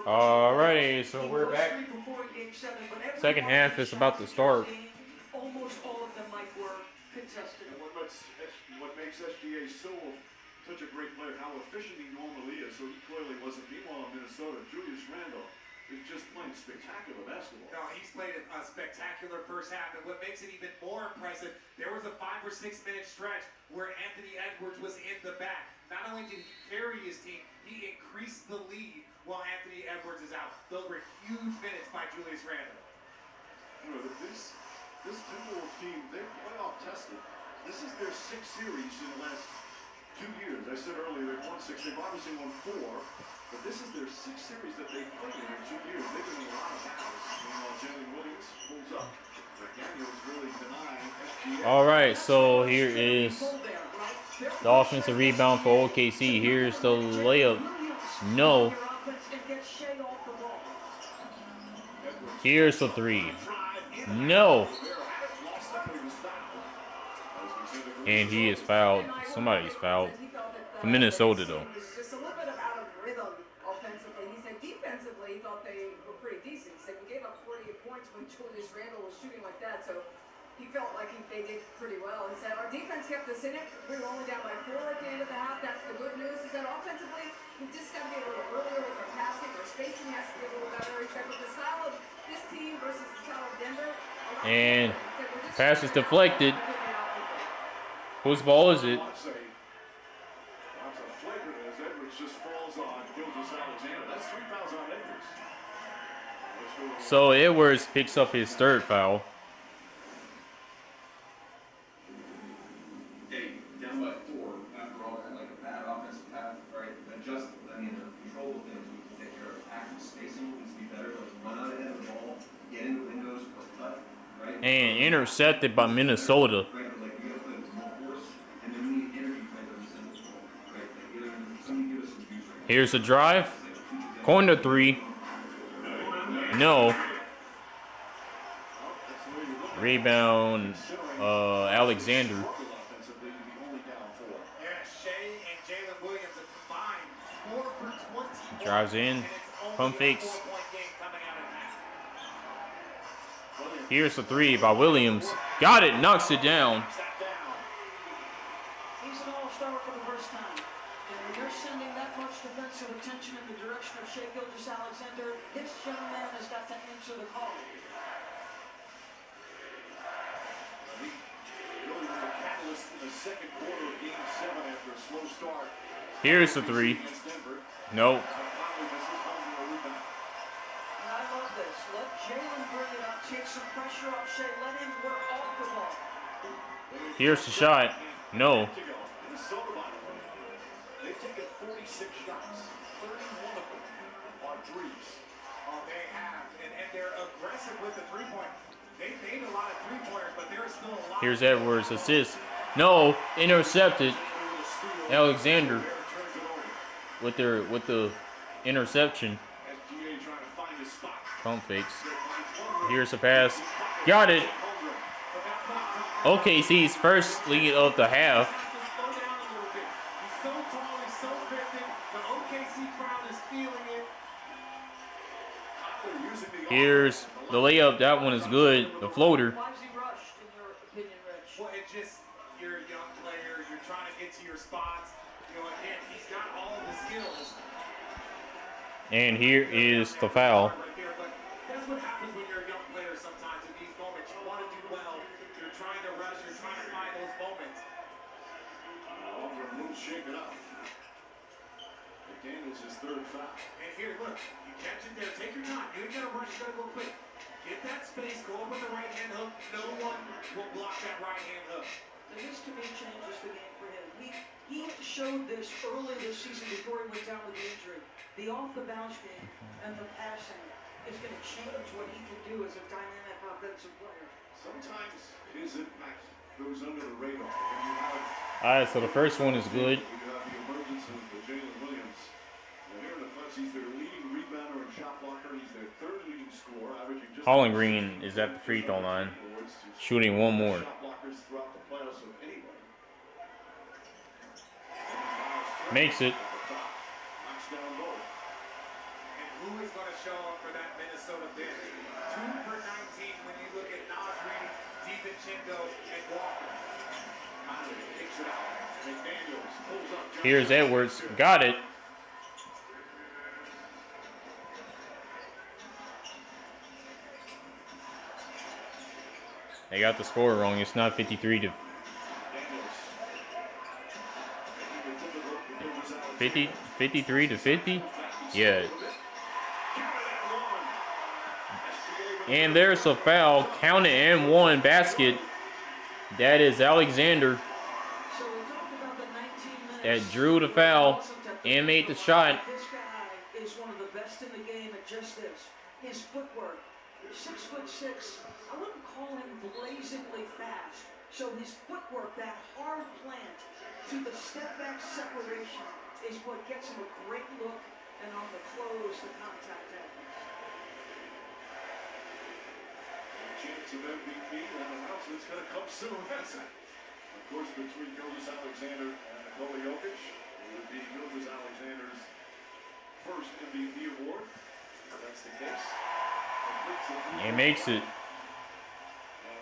Speaker 1: Alrighty, so we're back. Second half is about to start.
Speaker 3: Almost all of them, Mike, were contested.
Speaker 4: And what makes SGA such a great player, how efficient he normally is, so he clearly wasn't. Meanwhile, in Minnesota, Julius Randle is just playing spectacular basketball.
Speaker 2: No, he's played a spectacular first half, and what makes it even more impressive, there was a 5 or 6 minute stretch where Anthony Edwards was in the back. Not only did he carry his team, he increased the lead while Anthony Edwards is out. Those were huge minutes by Julius Randle.
Speaker 4: You know, this Timberwolves team, they're playoff tested. This is their 6th series in the last 2 years. I said earlier they've won 6. They've obviously won 4, but this is their 6th series that they've played in 2 years. They've been in a lot of battles. Meanwhile, Jalen Williams pulls up. McDaniels really denying SGA.
Speaker 1: All right, so here is the offensive rebound for OKC. Here's the layup. No. Here's the 3. No. And he is fouled. Somebody's fouled. For Minnesota, though.
Speaker 6: Just a little bit out of rhythm offensively. He said defensively, he thought they were pretty decent. He said we gave up 48 points when Julius Randle was shooting like that, so he felt like they did pretty well. He said our defense kept us in it. We were only down by 4 at the end of the half. That's the good news. He said offensively, we just got to be a little earlier with our passing. Our spacing has to be a little better. He said with the style of this team versus the style of Denver.
Speaker 1: And pass is deflected. Whose ball is it?
Speaker 4: That's a flagrant as Edwards just falls on Gilgeous-Alexander. That's 3 fouls on Edwards.
Speaker 1: So Edwards picks up his 3rd foul.
Speaker 11: Hey, down by 4 after all, like a bad offensive path, right? Adjust, control the things we can take care of. Active spacing needs to be better. Like run out ahead of the ball, get into windows, or cut, right?
Speaker 1: And intercepted by Minnesota.
Speaker 11: Right, like we gotta play with more force, and then we need
Speaker 1: Here's a drive. Corner three. No. Rebound, Alexander.
Speaker 2: Yeah, Shea and Jalen Williams have combined 4 for 20.
Speaker 1: Drives in.
Speaker 2: And it's only
Speaker 1: Pump
Speaker 2: a
Speaker 1: fakes.
Speaker 2: 4-point game coming out of that.
Speaker 1: Here's a three by Williams. Got it. Knocks it down.
Speaker 3: He's an all-star for the first time. And when you're sending that much defensive attention in the direction of Shea Gilgeous-Alexander, this young man has got to answer the call.
Speaker 4: Really was a catalyst in the second quarter of Game 7 after a slow start.
Speaker 1: Here's the three.
Speaker 4: Against Denver.
Speaker 1: Nope.
Speaker 4: Conley misses, Conley will rebound.
Speaker 3: And I love this. Let Jalen bring it up, take some pressure off Shea, let him work off the ball.
Speaker 1: Here's the shot. No.
Speaker 4: Minnesota, by the way, they've taken 46 shots. 31 of them are threes.
Speaker 2: Oh, they have. And they're aggressive with the three-point. They've made a lot of three-pointers, but there's still a lot.
Speaker 1: Here's Edwards' assist. No. Intercepted. Alexander with the interception.
Speaker 4: SGA trying to find his spot.
Speaker 1: Pump fakes. Here's a pass. Got it. OKC's first lead of the half.
Speaker 2: Slow down a little bit. He's so tall, he's so lifted. The OKC crowd is feeling it.
Speaker 1: Here's the layup. That one is good. The floater.
Speaker 3: Why is he rushed, in your opinion, Rich?
Speaker 2: Well, it just, you're a young player. You're trying to get to your spots. You know, again, he's got all of the skills.
Speaker 1: And here is the foul.
Speaker 2: Right there, but that's what happens when you're a young player sometimes in these moments. You want to do well. You're trying to rush. You're trying to find those moments.
Speaker 4: Oh, the move's shaken up. McDaniels his third foul.
Speaker 2: And here, look, you catch it there. Take your time. You ain't got to rush. You got to go quick. Get that space. Go up with the right hand hook. No one will block that right hand hook.
Speaker 3: And this, to me, changes the game for him. He showed this early this season before he went down with the injury. The off-the-bounce game and the passing is going to change what he can do as a dynamic offensive player.
Speaker 4: Sometimes his impact goes under the radar. When you have,
Speaker 1: All right, so the first one is good.
Speaker 4: you have the emergence of Jalen Williams. And here in the Bucks, he's their leading rebounder and shot blocker. He's their third leading scorer, averaging just
Speaker 1: Holland Green is at the free throw line, shooting one more.
Speaker 4: shot blockers throughout the playoffs of anybody.
Speaker 1: Makes it.
Speaker 4: Knocks down low.
Speaker 2: And who is going to show up for that Minnesota bench? 2 for 19 when you look at Nas Reed, DiVincenzo, and Walker.
Speaker 4: Conley takes it out. McDaniels pulls up.
Speaker 1: Here's Edwards. Got it. They got the score wrong. It's not 53 to 50. 53 to 50. Yeah. And there's a foul. Counted and one basket. That is Alexander
Speaker 3: So we talked about the 19 minutes.
Speaker 1: that drew the foul and made the shot.
Speaker 3: This guy is one of the best in the game at just this. His footwork, 6'6". I wouldn't call him blazingly fast. So his footwork, that hard plant to the step back separation, is what gets him a great look, and on the close, the contact happens.
Speaker 4: Chance of MVP and announcement's going to come soon. Of course, between Gilgeous-Alexander and Nikola Jokic, it would be Gilgeous-Alexander's first MVP award. If that's the case.
Speaker 1: He makes it.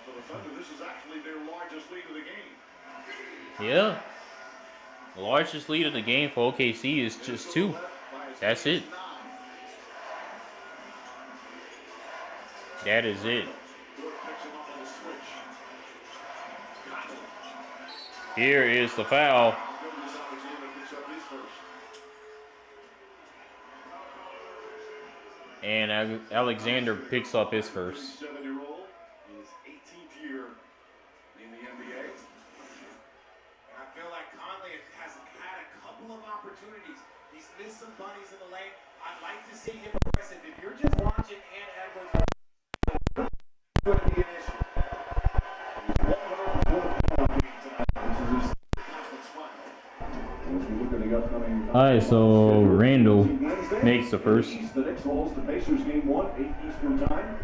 Speaker 4: For the Thunder, this is actually their largest lead of the game.
Speaker 1: Yeah. The largest lead of the game for OKC is just 2. That's it. That is it. Here is the foul. And Alexander picks up his first.
Speaker 4: 7-year-old in his 18th year in the NBA.
Speaker 2: And I feel like Conley has had a couple of opportunities. He's missed some bunnies in the lane. I'd like to see him aggressive. If you're just watching Ant Edwards, it's going to be an issue.
Speaker 1: Alright, so Randall makes the first.
Speaker 4: The Knicks holds the Pacers game 1, 8 Eastern time.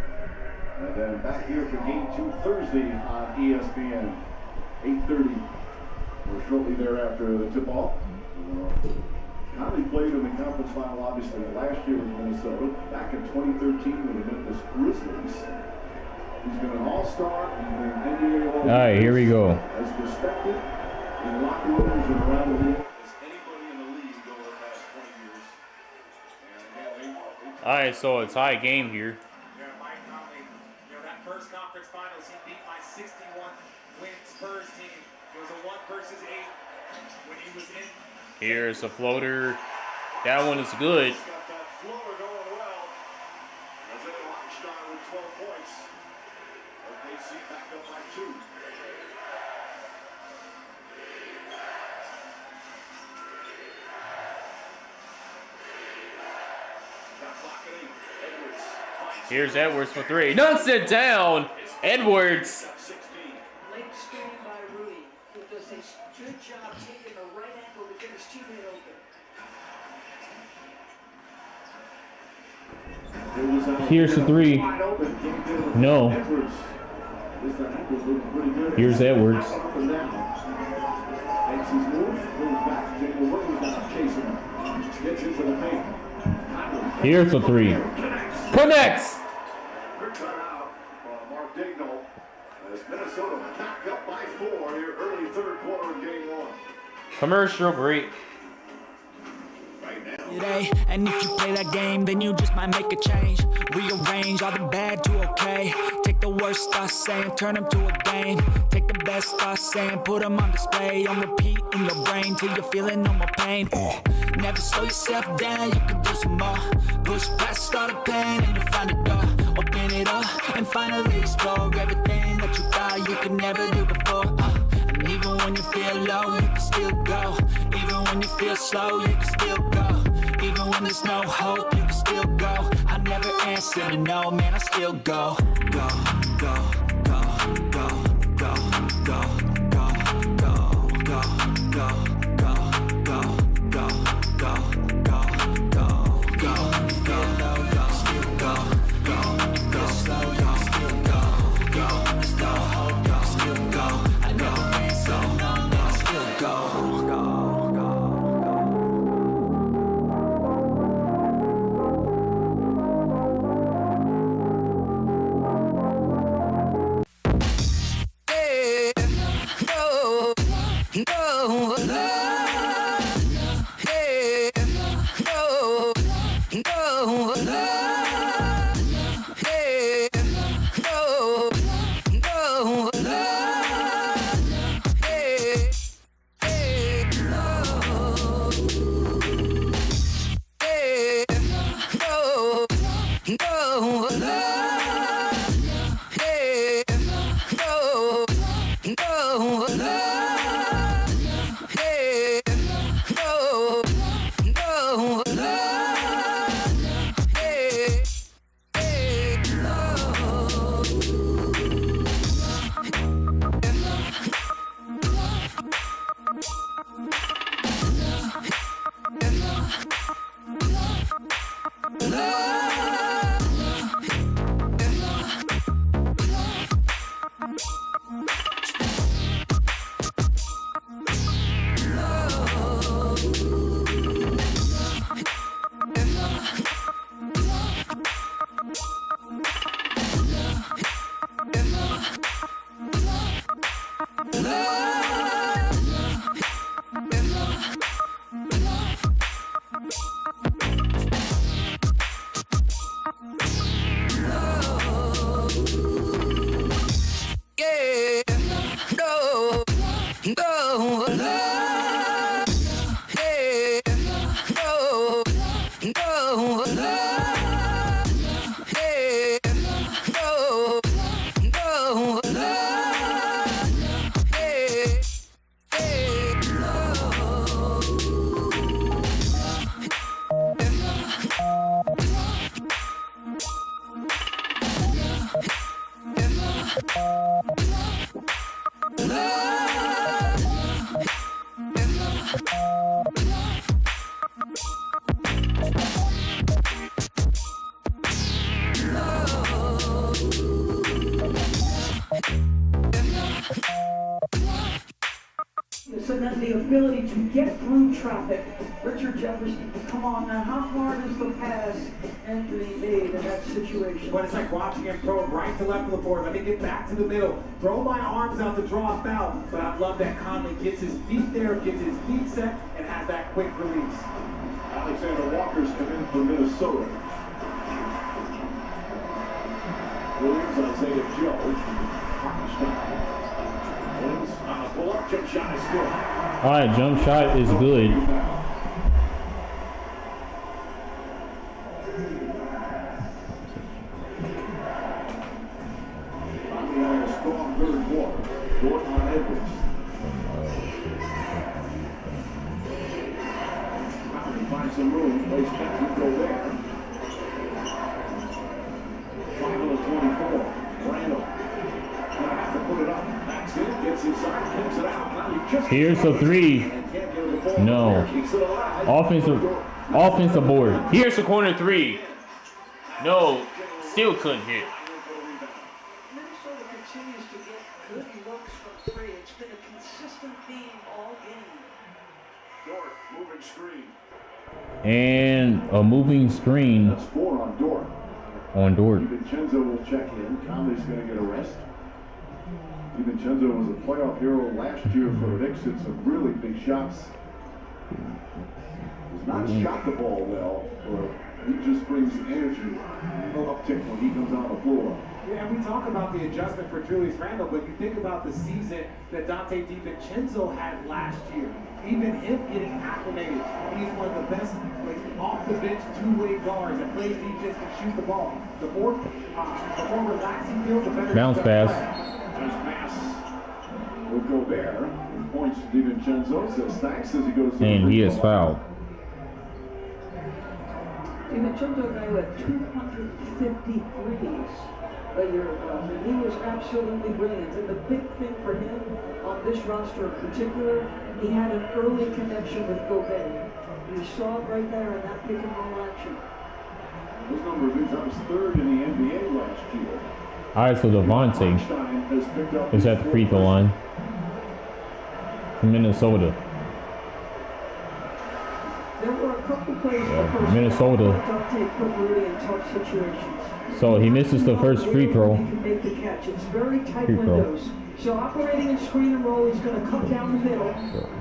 Speaker 4: And then back here for game 2 Thursday on ESPN, 8:30. Or shortly thereafter the tip-off. Conley played in the conference final, obviously, last year with Minnesota. Back in 2013 with the Memphis Grizzlies. He's been an all-star. He's been an NBA All-Star.
Speaker 1: All right, here we go.
Speaker 4: As respected in locker rooms and around the league as anybody in the league over the past 20 years. And
Speaker 1: All right, so a tie game here.
Speaker 2: Yeah, Mike Conley, that first conference finals, he beat my 61-win Spurs team. It was a 1 versus 8 when he was in.
Speaker 1: Here's a floater. That one is good.
Speaker 4: he's got that floater going well. As they launched on with 12 points. OKC back up by 2.
Speaker 1: Here's Edwards for 3. Knocks it down. Edwards.
Speaker 3: Late screen by Rudy, who does a good job taking the right angle to get his teammate open.
Speaker 1: Here's the 3. No. Here's Edwards. Here's the 3. Connects.
Speaker 4: Mark Daigneault as Minnesota back up by 4 here early third quarter of game 1.
Speaker 1: Commercial break.
Speaker 10: Today, and if you play that game, then you just might make a change. Rearrange all the bad to okay. Take the worst thoughts saying, turn them to a game. Take the best thoughts saying, put them on display. On repeat in your brain till you're feeling no more pain. Never slow yourself down, you can do some more. Push past all the pain and you find a door. Open it up and finally explore everything that you thought you could never do before. And even when you feel low, you can still go. Even when you feel slow, you can still go. Even when there's no hope, you can still go. I never answer to no, man, I still go. Go, go, go, go, go, go, go, go, go, go, go, go, go, go, go, go, go. Feel low, go, still go. Go, go slow, go, still go. Go, there's no hope, go, still go. I never answer to no, man, I still go.
Speaker 3: the ability to get through traffic. Richard Jefferson, come on now, how hard is the pass Anthony made in that situation?
Speaker 2: But it's like watching him throw it right to left of the board. Let me get back to the middle. Throw my arms out to draw a foul. But I love that Conley gets his feet there, gets his feet set, and has that quick release.
Speaker 4: Alexander Walker's come in for Minnesota. Williams, Isaiah Joe. Williams on a pull-up, jump shot is good.
Speaker 1: All right, jump shot is good.
Speaker 4: Strong third quarter. Gordon on Edwards. He finds some room. Plays catch and go there. 5-24. Randall. Gonna have to put it up. Backs in, gets inside, kicks it out. Now you just
Speaker 1: Here's a three. No. Offensive board. Here's a corner three. No. Still couldn't hit.
Speaker 3: Minnesota continues to get good looks from three. It's been a consistent theme all game.
Speaker 4: Dort, moving screen.
Speaker 1: And a moving screen
Speaker 4: That's 4 on Dort.
Speaker 1: on Dort.
Speaker 4: DiVincenzo will check in. Conley's going to get a rest. DiVincenzo was a playoff hero last year for the Knicks. Hit some really big shots. He's not shot the ball well, but he just brings energy, no uptick when he comes on the floor.
Speaker 2: Yeah, and we talk about the adjustment for Julius Randle, but you think about the season that Dante DiVincenzo had last year. Even him getting acclimated, he's one of the best, like off the bench two-way guards that plays defense and shoot the ball. The more relaxed he feels, the better.
Speaker 1: Bounce pass.
Speaker 4: Nice pass. Will go there. Points to DiVincenzo. Says thanks as he goes.
Speaker 1: And he is fouled.
Speaker 3: DiVincenzo now at 253s a year ago. And he was absolutely brilliant. And the big thing for him on this roster in particular, he had an early connection with Gobert. You saw it right there in that pick and roll action.
Speaker 4: His number of hits, that was 3rd in the NBA last year.
Speaker 1: All right, so Devontae is at the free throw line from Minnesota.
Speaker 3: There were a couple plays
Speaker 1: Minnesota.
Speaker 3: in tough situations.
Speaker 1: So he misses the first free throw.
Speaker 3: He can make the catch. It's very tight windows. So operating in screen and roll, he's going to cut down the middle.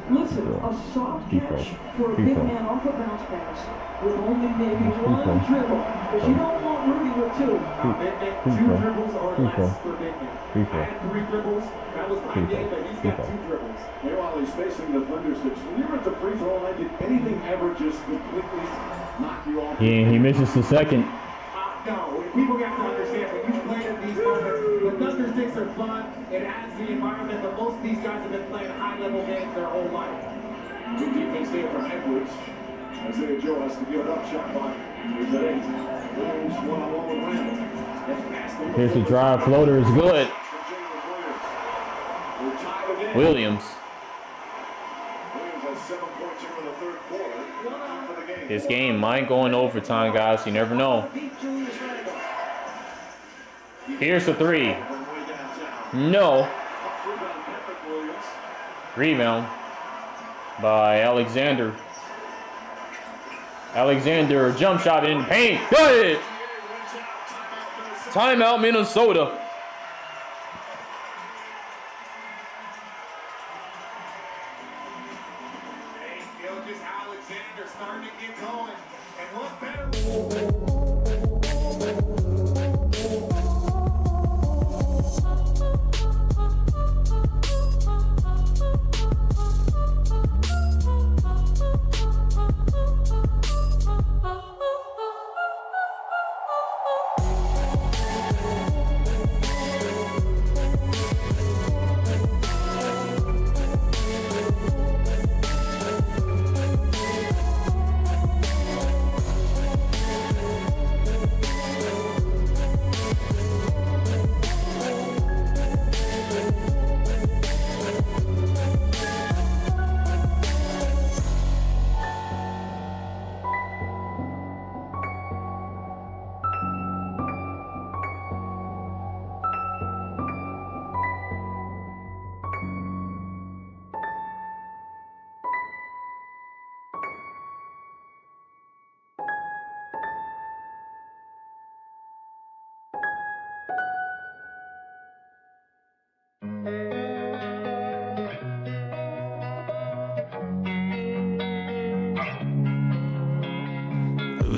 Speaker 3: Listen, a soft catch for a big man off a bounce pass with only maybe one dribble. Because you don't want Rudy with two.
Speaker 2: Two dribbles or less for big man. I had 3 dribbles. That was my game, but he's got 2 dribbles.
Speaker 4: Meanwhile, he's facing the thundersticks. When you're at the free throw line, did anything ever just completely knock you off?
Speaker 1: Yeah, he misses the second.
Speaker 2: No, people have to understand when you play at these moments, the thundersticks are fun. It adds to the environment, but most of these guys have been playing high-level games their whole life.
Speaker 4: Good defense there from Edwards. Isaiah Joe has to give it up. Shot clock is at 8. Williams one-on-one with Randall. That's past the
Speaker 1: Here's the drive floater is good.
Speaker 4: We're tied again.
Speaker 1: Williams.
Speaker 4: Williams has 7 points here in the 3rd quarter. For the game.
Speaker 1: This game might go in overtime, guys. You never know. Here's the 3. No. Rebound by Alexander. Alexander jump shot in paint. Good. Timeout, Minnesota.
Speaker 2: Just Alexander starting to get going. And what better?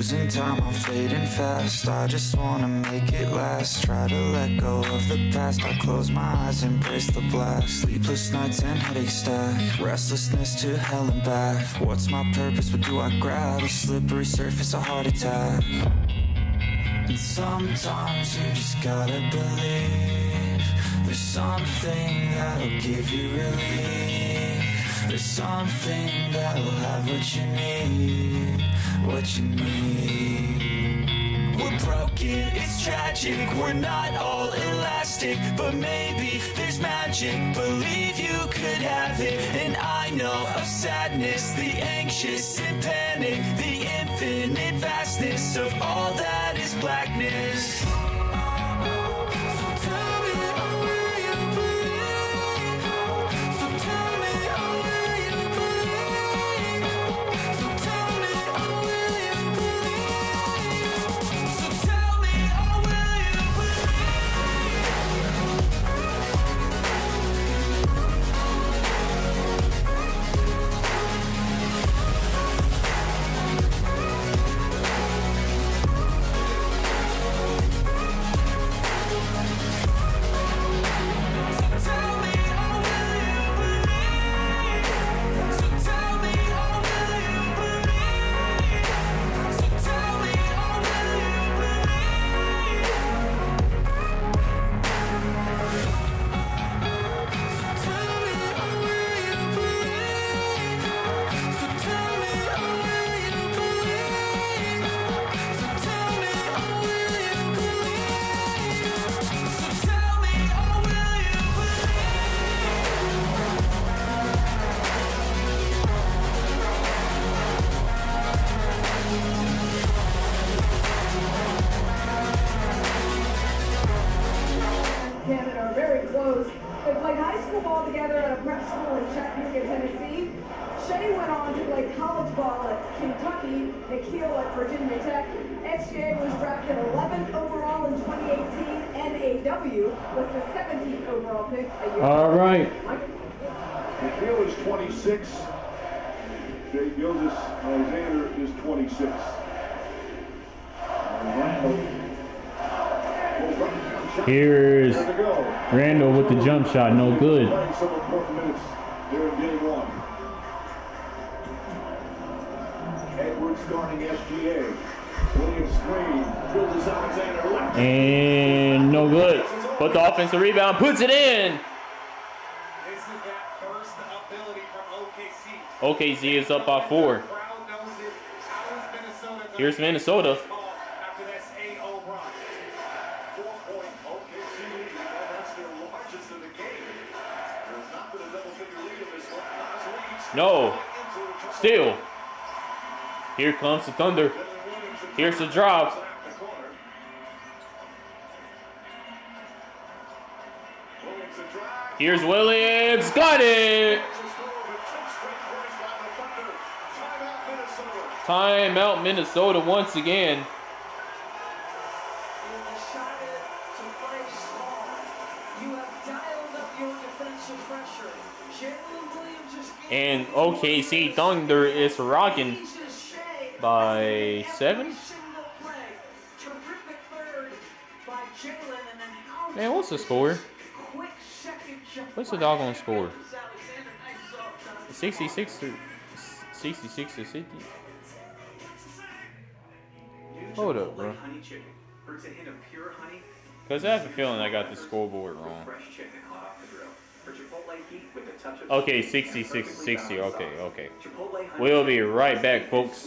Speaker 10: losing time, I'm fading fast. I just wanna make it last. Try to let go of the past. I close my eyes, embrace the blast. Sleepless nights and headaches stack. Restlessness to hell and back. What's my purpose? What do I grab? A slippery surface, a heart attack. And sometimes you just gotta believe there's something that'll give you relief. There's something that'll have what you need, what you need. We're broken, it's tragic, we're not all elastic, but maybe there's magic. Believe you could have it, and I know of sadness, the anxious and panic, the infinite vastness of all that is blackness.
Speaker 6: Canada are very close. They played high school ball together at a prep school in Chattanooga, Tennessee. Shea went on to play college ball at Kentucky, Nikhil at Virginia Tech. SGA was drafted 11th overall in 2018. NAW was the 17th overall pick a year.
Speaker 1: All right.
Speaker 4: Nikhil is 26. Shea Gilgeous-Alexander is 26.
Speaker 1: Here's Randall with the jump shot, no good.
Speaker 4: Some important minutes there in game one. Edwards guarding SGA. Williams screen. Gilgeous-Alexander left.
Speaker 1: And no good. But the offensive rebound puts it in.
Speaker 2: This is that burst ability from OKC.
Speaker 1: OKC is up by 4.
Speaker 2: The crowd knows it. How is Minnesota gonna
Speaker 1: Here's Minnesota.
Speaker 2: after this 8-0 run?
Speaker 4: 4-point OKC lead. That's their largest in the game. There's not been a double-figure lead in this one.
Speaker 1: No. Still. Here comes the Thunder. Here's the drop. Here's Williams. Got it. Timeout Minnesota once again.
Speaker 3: You decided to play small. You have dialed up your defensive pressure. Jalen Williams is
Speaker 1: And OKC Thunder is rocking by 7. Man, what's the score? What's the doggone score? 66 to 50. Hold up, bro. Because I have a feeling I got the scoreboard wrong. Okay, 66 to 60. Okay. We'll be right back, folks.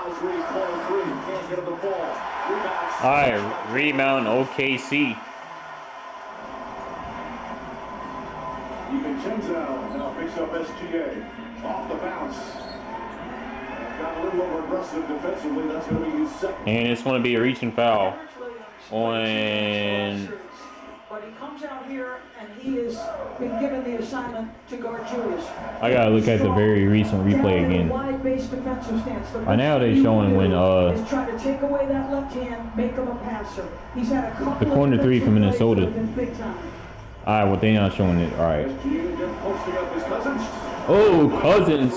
Speaker 4: fouls. Reed called 3. Can't get him the ball. Rebound.
Speaker 1: All right, rebound OKC.
Speaker 4: DiVincenzo now picks up SGA. Off the bounce. Got a little over aggressive defensively. That's going to be his second.
Speaker 1: And it's going to be a reaching foul on.
Speaker 3: But he comes out here and he has been given the assignment to guard Julius.
Speaker 1: I gotta look at the very recent replay again. By now they showing when
Speaker 3: is trying to take away that left hand, make him a passer. He's had a couple
Speaker 1: the corner three from Minnesota.
Speaker 3: big time.
Speaker 1: All right, well they not showing it. All right. Oh, Cousins.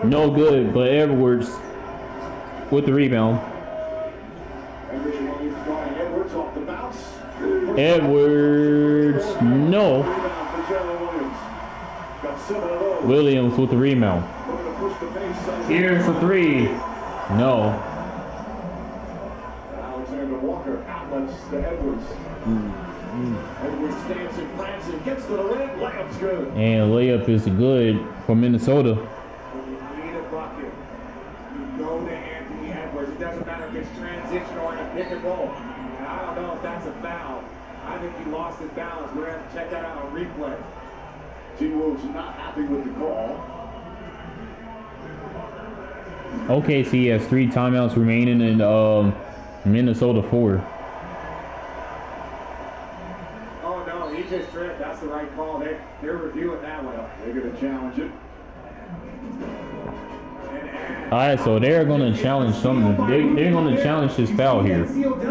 Speaker 1: No good, but Edwards with the rebound. Edwards, no. Williams with the rebound. Here's the three. No.
Speaker 4: Alexander Walker outlets to Edwards. Edwards dancing, prancing, gets to the rim, layup's good.
Speaker 1: And layup is good for Minnesota.
Speaker 2: When you need a bucket, you go to Anthony Edwards. It doesn't matter if it's transition or in a pick and roll. And I don't know if that's a foul. I think he lost his balance. We're going to have to check that out on replay.
Speaker 4: Timberwolves not happy with the call.
Speaker 1: OKC has 3 timeouts remaining in Minnesota 4.
Speaker 2: Oh no, he just tripped. That's the right call. They're reviewing that one.
Speaker 4: They're going to challenge it.
Speaker 1: All right, so they're going to challenge something. They're going to challenge this foul here.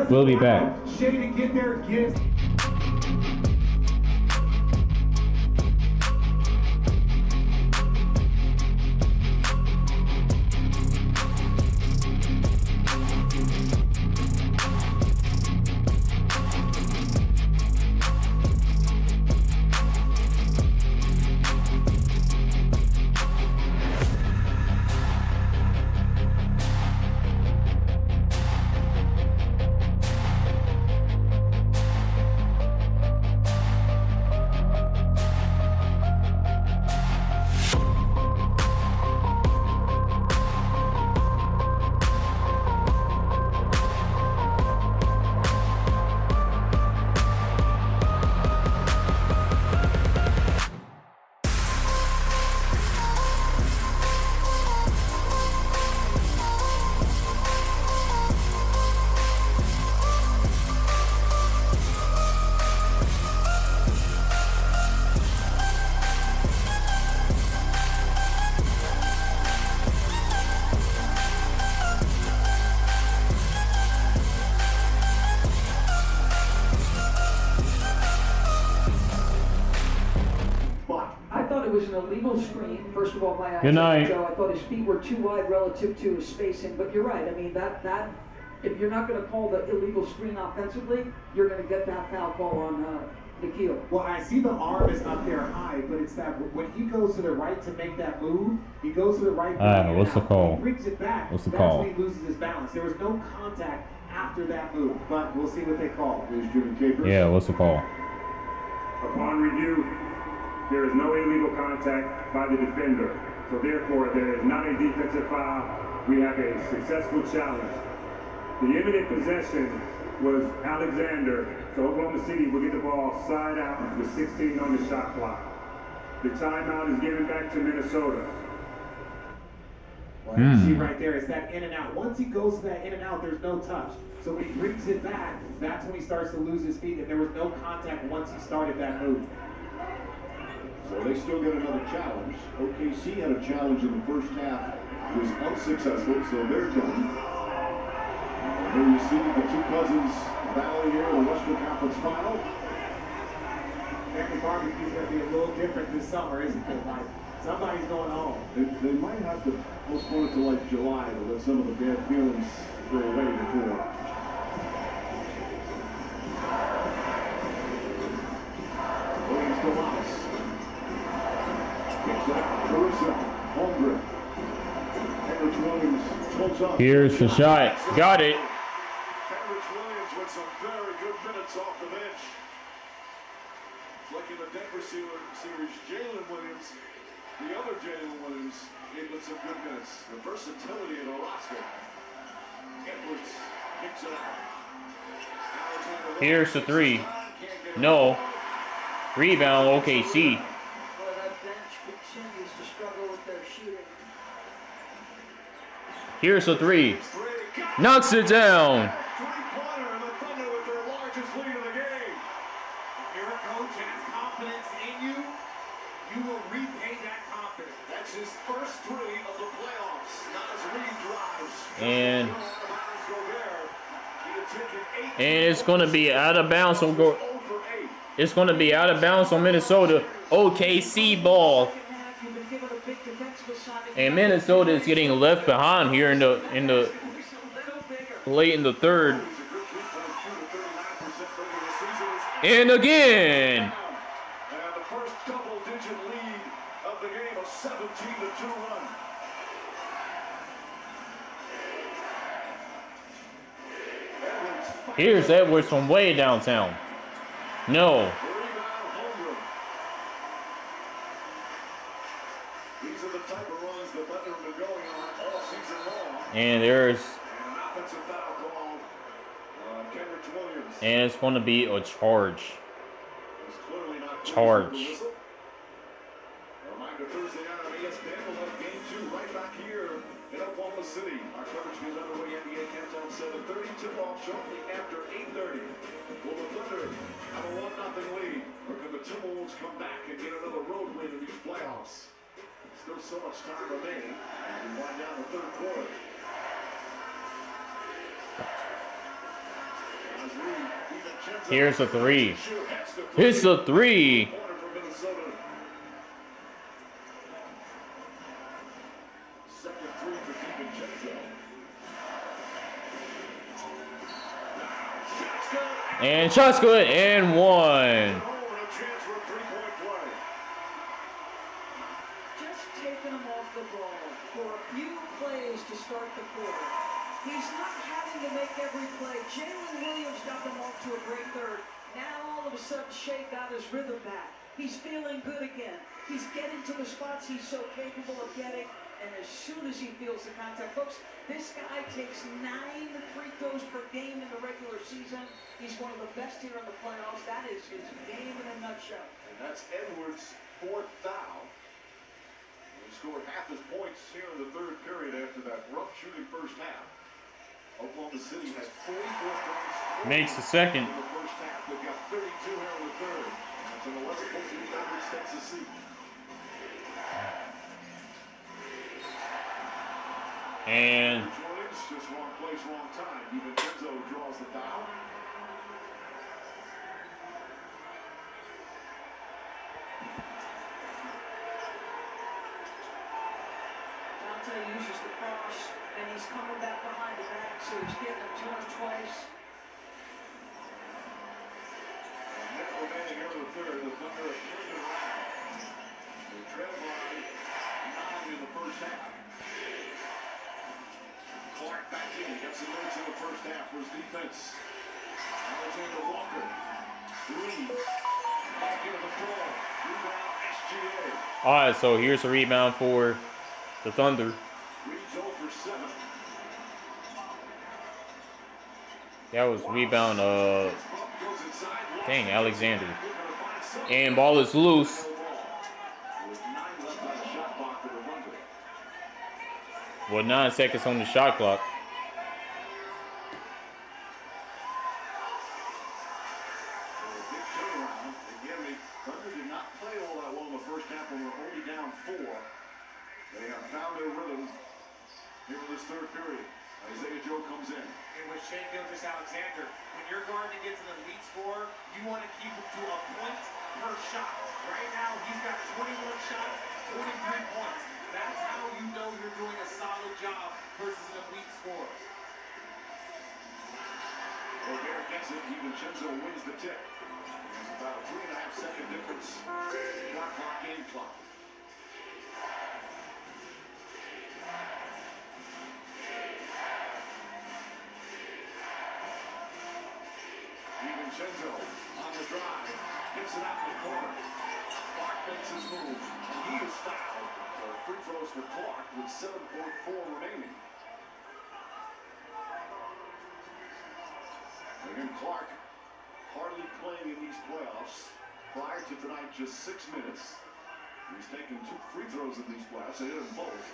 Speaker 1: We'll be back.
Speaker 2: Shea to get their gift.
Speaker 3: Was an illegal screen, first of all, by
Speaker 1: Good night.
Speaker 3: Joe. I thought his feet were too wide relative to his spacing, but you're right. I mean, that if you're not going to call the illegal screen offensively, you're going to get that foul call on Nikhil.
Speaker 2: Well, I see the arm is up there high, but it's that when he goes to the right to make that move, he goes to the right.
Speaker 1: What's the call?
Speaker 2: He brings it back.
Speaker 1: What's the
Speaker 2: That's
Speaker 1: call?
Speaker 2: when he loses his balance. There was no contact after that move, but we'll see what they call.
Speaker 4: Here's Jimmy Capers.
Speaker 1: Yeah, what's the call?
Speaker 12: Upon review, there is no illegal contact by the defender. So therefore, there is not a defensive foul. We have a successful challenge. The imminent possession was Alexander. So Oklahoma City will get the ball side out with 16 on the shot clock. The timeout is given back to Minnesota.
Speaker 2: Well, you see right there, it's that in and out. Once he goes to that in and out, there's no touch. So when he brings it back, that's when he starts to lose his feet, and there was no contact once he started that move.
Speaker 4: So they still get another challenge. OKC had a challenge in the first half. It was unsuccessful, so they're done. Here you see the two cousins battling here in the Western Conference Final.
Speaker 2: Family barbecue's going to be a little different this summer, isn't it? Like, somebody's going home.
Speaker 4: They might have to postpone it to like July to let some of the bad feelings go away before. Williams to Wallace. Kicks it out. Caruso. Holmgren. Henrich Williams pulls up.
Speaker 1: Here's the shot. Got it.
Speaker 4: Henrich Williams with some very good minutes off the bench. It's like in the Denver series, Jalen Williams The other Jalen Williams gave us some good minutes. The versatility of the roster. Edwards kicks it out.
Speaker 1: Here's the three. No. Rebound, OKC.
Speaker 3: Well, that bench continues to struggle with their shooting.
Speaker 1: Here's the three. Knocks it down.
Speaker 4: Three-pointer, and the Thunder with their largest lead of the game.
Speaker 2: If you're a coach and has confidence in you, you will repay that confidence.
Speaker 4: That's his first three of the playoffs. Nas Reed drives.
Speaker 1: And it's going to be out of bounds. It's going to be out of bounds on Minnesota. OKC ball. And Minnesota is getting left behind here in the late in the third. And again.
Speaker 4: And the first double-digit lead of the game, a 17-2 run.
Speaker 1: Here's Edwards from way downtown. No.
Speaker 4: These are the type of runs the Thunder have been going on all season long.
Speaker 1: And there's
Speaker 4: And an offensive foul called Kendrick Williams.
Speaker 1: and it's going to be a charge.
Speaker 4: It's clearly not
Speaker 1: Charge.
Speaker 4: A reminder Thursday night on ESPN, we'll have game 2 right back here in Oklahoma City. Our coverage goes underway NBA countdown 7:30. Tip-off shortly after 8:30. Will the Thunder have a 1-0 lead? Or can the Timberwolves come back and get another road win in these playoffs? Still so much time remaining. We wind down the third quarter.
Speaker 1: Here's the three. Here's the three. And shot's good and one.
Speaker 3: Just taking him off the ball for a few plays to start the quarter. He's not having to make every play. Jalen Williams got them off to a great third. Now all of a sudden Shea got his rhythm back. He's feeling good again. He's getting to the spots he's so capable of getting. And as soon as he feels the contact, folks, this guy takes 9 free throws per game in the regular season. He's one of the best here in the playoffs. That is his game in a nutshell.
Speaker 4: And that's Edwards' 4th foul. He scored half his points here in the third period after that rough shooting first half. Oklahoma City had 44 points.
Speaker 1: Makes the second.
Speaker 4: In the first half, they've got 32 here in the third. That's an 11-point lead over Texas City.
Speaker 1: And
Speaker 4: Williams, just wrong place, wrong time. DiVincenzo draws the foul.
Speaker 3: Dante uses the cross, and he's coming back behind the back, so he's getting him to him twice.
Speaker 4: Minute remaining here in the third. The Thunder are turning around. They trail by 9 in the first half. Clark back in. He got some minutes in the first half for his defense. Alexander Walker. Green. Back into the floor. Rebound SGA.
Speaker 1: all right, so here's a rebound for the Thunder.
Speaker 4: Reed's 0 for 7.
Speaker 1: That was rebound dang, Alexander. And ball is loose.
Speaker 4: With 9 left on the shot clock for the Thunder.
Speaker 1: With 9 seconds on the shot clock.
Speaker 4: Big turnaround. Again, the Thunder did not play all that well in the first half when we were only down 4. They have found their rhythm here in this third period. Isaiah Joe comes in.
Speaker 2: And with Shea Alexander, when you're guarding against an elite scorer, you want to keep him to a point per shot. Right now, he's got 21 shots, 23 points. That's how you know you're doing a solid job versus an elite scorer.
Speaker 4: Gobert gets it. DiVincenzo wins the tip. There's about a 3.5-second difference. Shot clock, game clock. DiVincenzo on the drive. Gets it out in the corner. Clark makes his move, and he is fouled. So free throws for Clark with 7.4 remaining. Again, Clark hardly playing in these playoffs. Prior to tonight, just 6 minutes. He's taken 2 free throws in these playoffs. They hit them both.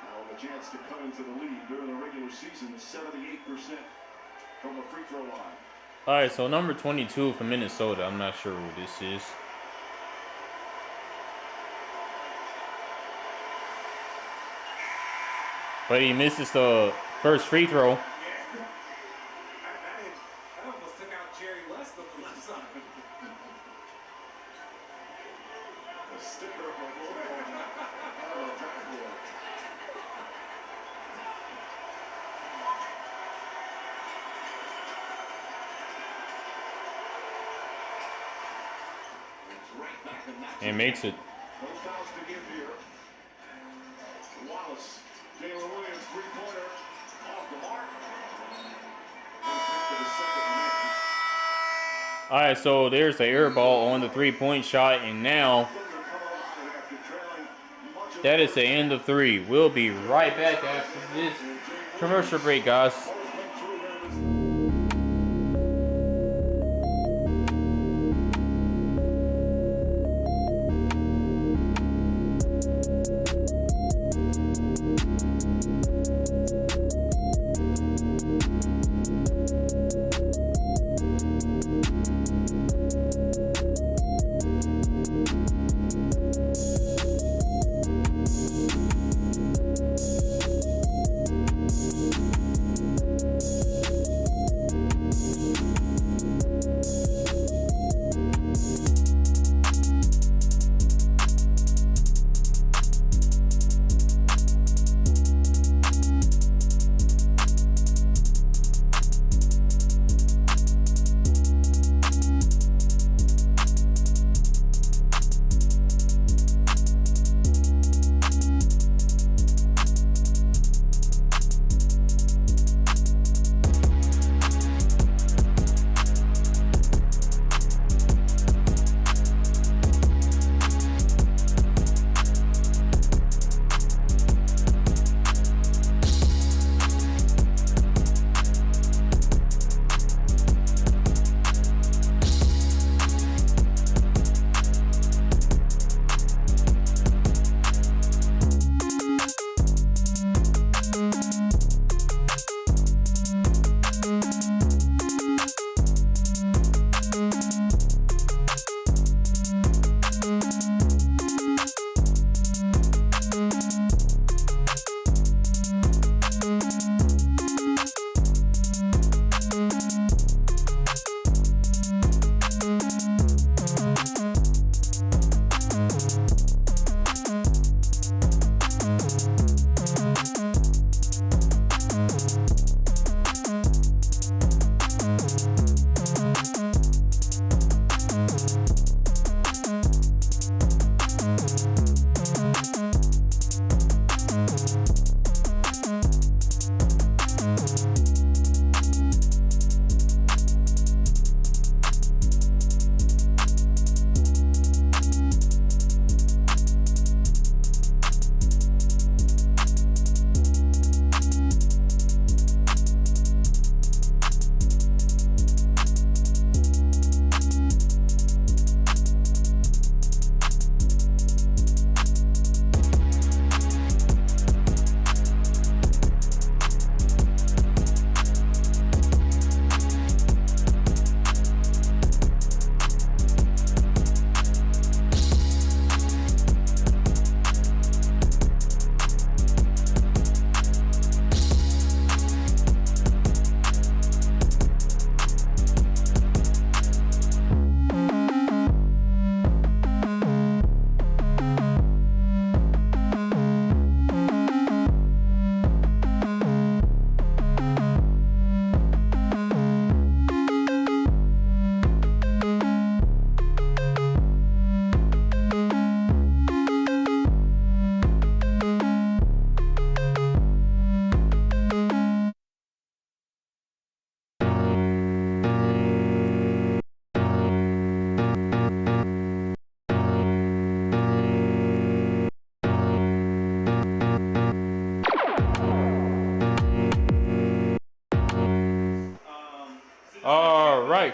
Speaker 4: Now the chance to come into the lead during the regular season is 78% from the free throw line.
Speaker 1: All right, so number 22 for Minnesota. I'm not sure who this is. But he misses the first free throw.
Speaker 2: I almost took out Jerry West on the left side.
Speaker 4: A sticker of a logo on the backboard.
Speaker 1: And makes it.
Speaker 4: No fouls to give here. Wallace, Jalen Williams, three-pointer, off the mark.
Speaker 1: All right, so there's the air ball on the three-point shot, and now that is the end of 3. We'll be right back after this commercial break, guys.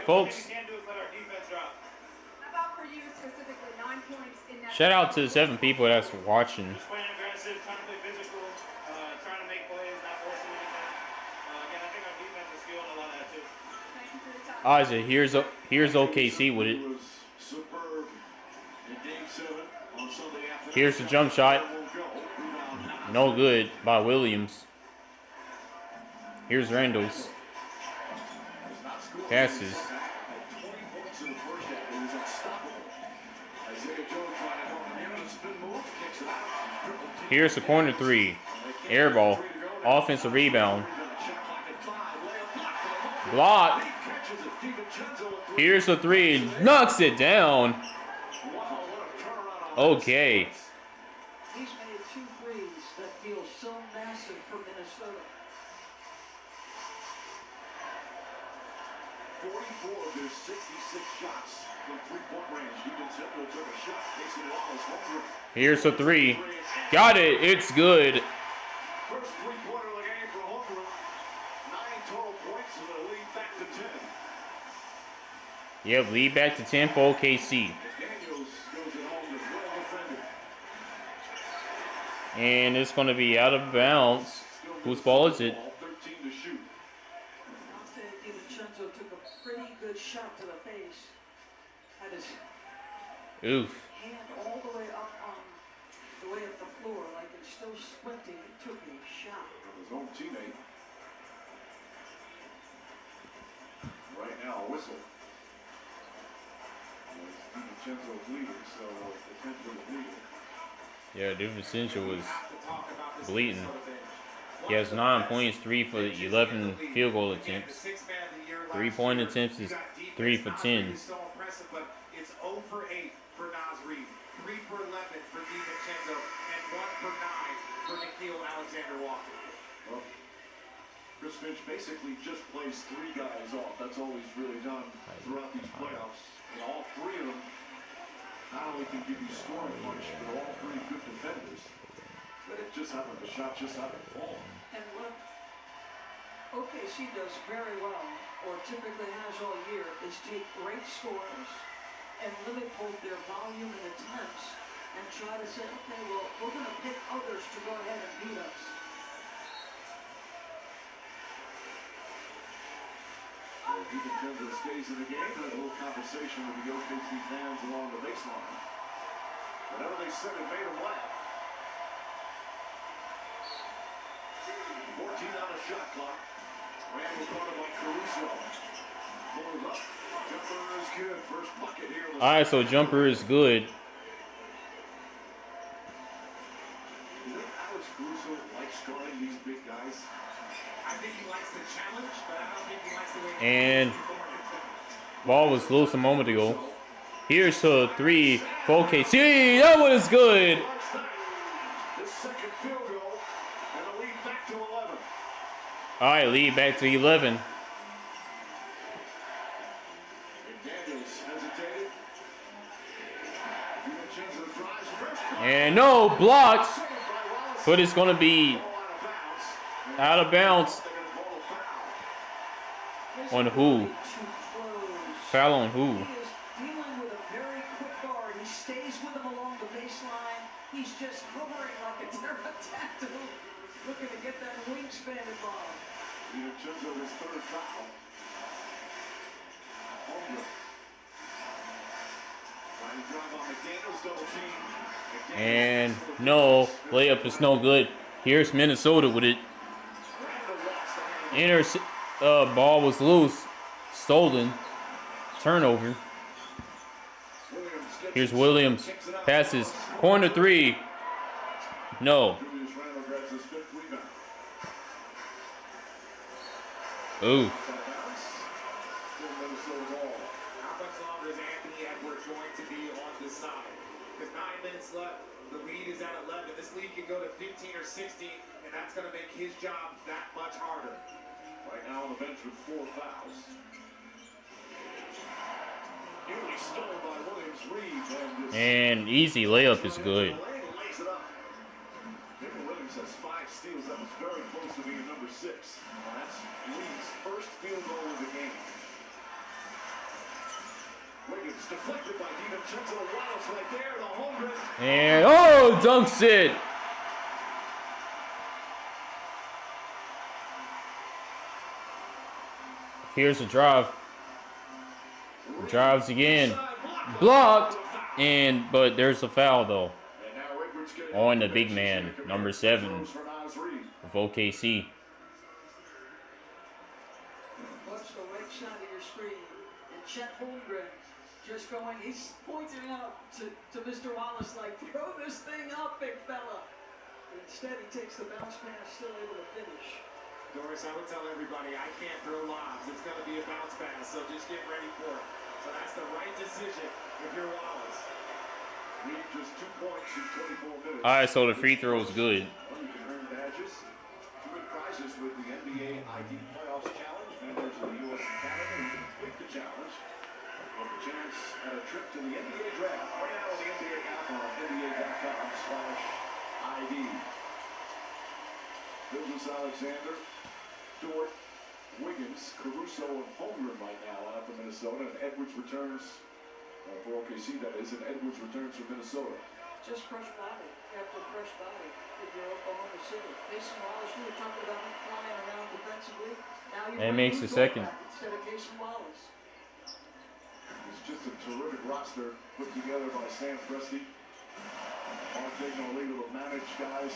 Speaker 1: folks.
Speaker 2: Can't do is let our defense drop.
Speaker 6: How about for you specifically, 9 points in that?
Speaker 1: Shout out to the 7 people that's watching.
Speaker 2: Just playing aggressive, trying to play physical, trying to make plays, not forcing anything. Again, I think our defense is skilled a lot of that too.
Speaker 6: Thank you for the time.
Speaker 1: Isaac, here's OKC with it.
Speaker 4: Superb in Game 7 on Sunday afternoon.
Speaker 1: Here's the jump shot. No good by Williams. Here's Randall's. Passes. Here's the corner 3. Air ball. Offensive rebound. Block. Here's the 3. Knocks it down. Okay.
Speaker 3: He's made 2 threes that feel so massive for Minnesota.
Speaker 4: 44 of their 66 shots from three-point range. DiVincenzo took a shot. Casey Wallace over.
Speaker 1: Here's the 3. Got it. It's good.
Speaker 4: First three-pointer of the game for Holmgren. 9 total points and a lead back to 10.
Speaker 1: Yep, lead back to 10 for OKC.
Speaker 4: Daniels goes it home with well defended.
Speaker 1: And it's going to be out of bounds. Whose ball is it?
Speaker 4: 13 to shoot.
Speaker 3: DiVincenzo took a pretty good shot to the face. Had his
Speaker 1: Oof.
Speaker 3: hand all the way up on the way up the floor, like it's still squinting. He took a shot.
Speaker 4: His own teammate. Right now, a whistle. DiVincenzo's leading, so potentially bleeding.
Speaker 1: Yeah, DiVincenzo was bleeding. He has 9 points, 3 for 11 field goal attempts. 3-point attempts is 3 for 10.
Speaker 2: So impressive, but it's 0 for 8 for Naz Reid, 3 for 11 for DiVincenzo, and 1 for 9 for Nickeil Alexander-Walker.
Speaker 4: Well, Chris Finch basically just plays 3 guys off. That's all he's really done throughout these playoffs. And all 3 of them not only can give you scoring punch, but all 3 good defenders. But it just happened, the shot just happened to fall.
Speaker 3: And what OKC does very well, or typically has all year, is take great scores and limit both their volume and attempts and try to say, okay, well, we're going to pick others to go ahead and beat us.
Speaker 4: DiVincenzo stays in the game, has a little conversation with the OKC fans along the baseline. Whatever they said, it made them laugh. 14 on the shot clock. Randall caught by Caruso. Pulls up. Jumper is good. First bucket here.
Speaker 1: Alright, so jumper is good.
Speaker 4: Do you think Alex Caruso likes scoring these big guys?
Speaker 2: I think he likes the challenge, but I don't think he likes the way
Speaker 1: And ball was loose a moment ago. Here's a 3 for OKC. That one is good.
Speaker 4: This second field goal and a lead back to 11.
Speaker 1: Alright, lead back to 11.
Speaker 4: Daniels hesitated. DiVincenzo drives first.
Speaker 1: And no, blocked. But it's going to be out of bounds. On who? Foul on who?
Speaker 3: He is dealing with a very quick guard. He stays with him along the baseline. He's just hovering like a pterodactyl, looking to get that wingspan involved.
Speaker 4: DiVincenzo his 3rd foul. Holmgren. Trying to drive on McDaniels, double team.
Speaker 1: And no, layup is no good. Here's Minnesota with it. Ball was loose. Stolen. Turnover. Here's Williams. Passes. Corner 3. No. Oof.
Speaker 2: How much longer is Anthony Edwards going to be on this side? Because 9 minutes left. The lead is at 11. This lead can go to 15 or 16, and that's going to make his job that much harder.
Speaker 4: Right now on the bench with 4 fouls. Nearly stolen by Williams. Reed
Speaker 1: And easy layup is good.
Speaker 4: lays it up. Williams has 5 steals. That was very close to being number 6. That's Reed's first field goal of the game. It's deflected by DiVincenzo Wallace right there. The home run.
Speaker 1: And oh, dunks it. Here's a drive. Drives again. Blocked. But there's a foul though. On the big man, number 7 of OKC.
Speaker 3: Watch the right side of your screen. And Chet Holmgren just going, he's pointing out to Mr. Wallace like, throw this thing up, big fella. But instead he takes the bounce pass, still able to finish.
Speaker 2: Doris, I would tell everybody, I can't throw lobs. It's going to be a bounce pass, so just get ready for it. So that's the right decision if you're Wallace.
Speaker 4: Need just 2 points in 24 minutes.
Speaker 1: All right, so the free throw is good.
Speaker 4: Well, you can earn badges. 2 good prizes with the NBA ID Playoffs Challenge. Members of the U.S. and Canada who complete the challenge have a chance at a trip to the NBA draft. Right now on the NBA app on NBA.com/ID. Gilgeous Alexander, Dort, Wiggins, Caruso, and Holmgren right now out for Minnesota. And Edwards returns for OKC, that is, and Edwards returns for Minnesota.
Speaker 3: Just fresh body after fresh body if you're Oklahoma City. Mason Wallace, you were talking about him flying around defensively. Now you're
Speaker 1: And makes the second.
Speaker 3: Instead of Mason Wallace.
Speaker 4: It's just a terrific roster put together by Sam Presti. RJ Nolita will manage guys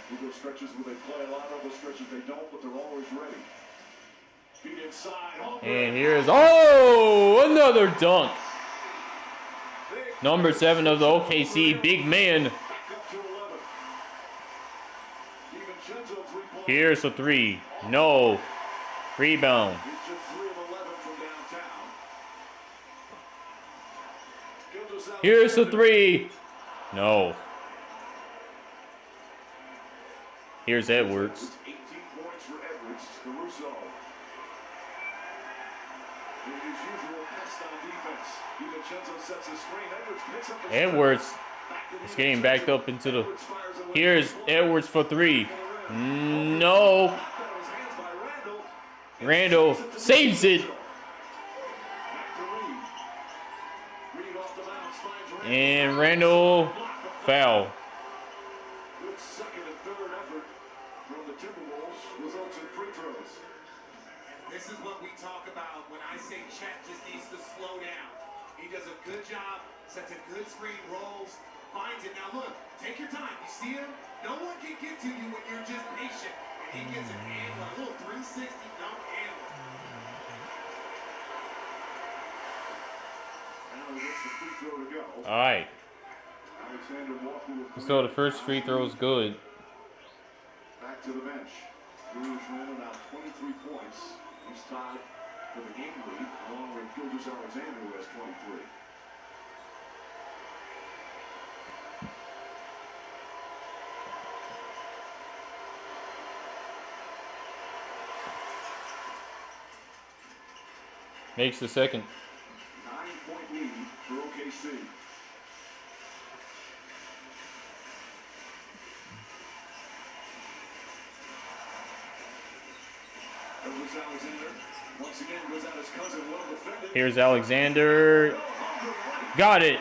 Speaker 4: who go stretches where they play a lot, other stretches they don't, but they're always ready. Feet inside.
Speaker 1: And here's, oh, another dunk. Number 7 of the OKC, big man. Here's a 3. No. Rebound. Here's a 3. No. Here's Edwards.
Speaker 4: 18 points for Edwards. Caruso. With his usual best on defense. DiVincenzo sets a screen. Edwards picks up the
Speaker 1: Edwards is getting backed up into the. Here's Edwards for 3. No. Randall saves it. And Randall foul.
Speaker 4: Good second and third effort from the Timberwolves. Results in free throws.
Speaker 2: This is what we talk about when I say Chet just needs to slow down. He does a good job, sets a good screen, rolls, finds it. Now look, take your time. You see him? No one can get to you when you're just patient. And he gets an and a little 360 dunk and
Speaker 4: Now he gets the free throw to go.
Speaker 1: All right.
Speaker 4: Alexander Walker will come
Speaker 1: So
Speaker 4: in.
Speaker 1: the first free throw is good.
Speaker 4: Back to the bench. Julius Randle now 23 points. He's tied for the game lead, along with Gilgeous Alexander, who has 23.
Speaker 1: Makes the second.
Speaker 4: 9-point lead for OKC. Alexander once again goes out his cousin, well defended.
Speaker 1: Here's Alexander. Got it.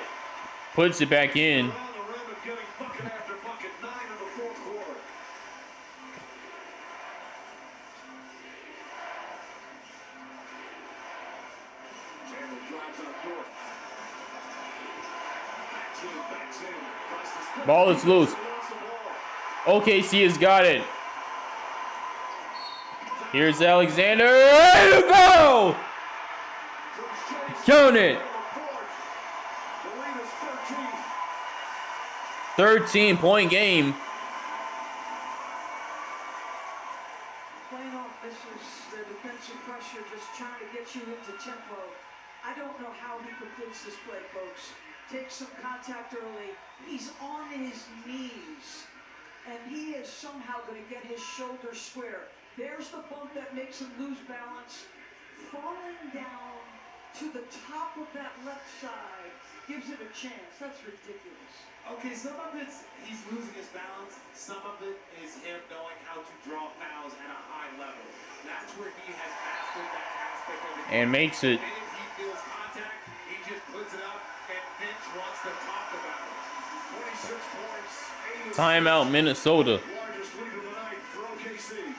Speaker 1: Puts it back in.
Speaker 4: Around the rim and getting bucket after bucket, 9 in the fourth quarter. Chandler drives on court. Backs in. Tries to split.
Speaker 1: Ball is loose. OKC has got it. Here's Alexander. And a foul! Count it. 13-point game.
Speaker 3: Playing off, this is the defensive pressure, just trying to get you into tempo. I don't know how he completes this play, folks. Takes some contact early. He's on his knees. And he is somehow going to get his shoulders square. There's the bump that makes him lose balance. Falling down to the top of that left side gives it a chance. That's ridiculous.
Speaker 2: Okay, some of it's he's losing his balance. Some of it is him knowing how to draw fouls at a high level. That's where he has mastered that aspect of it.
Speaker 1: And makes it.
Speaker 2: The minute he feels contact, he just puts it up
Speaker 4: and Vince wants to talk about it. 26 points.
Speaker 1: Timeout, Minnesota.
Speaker 4: Largest lead of the night for OKC.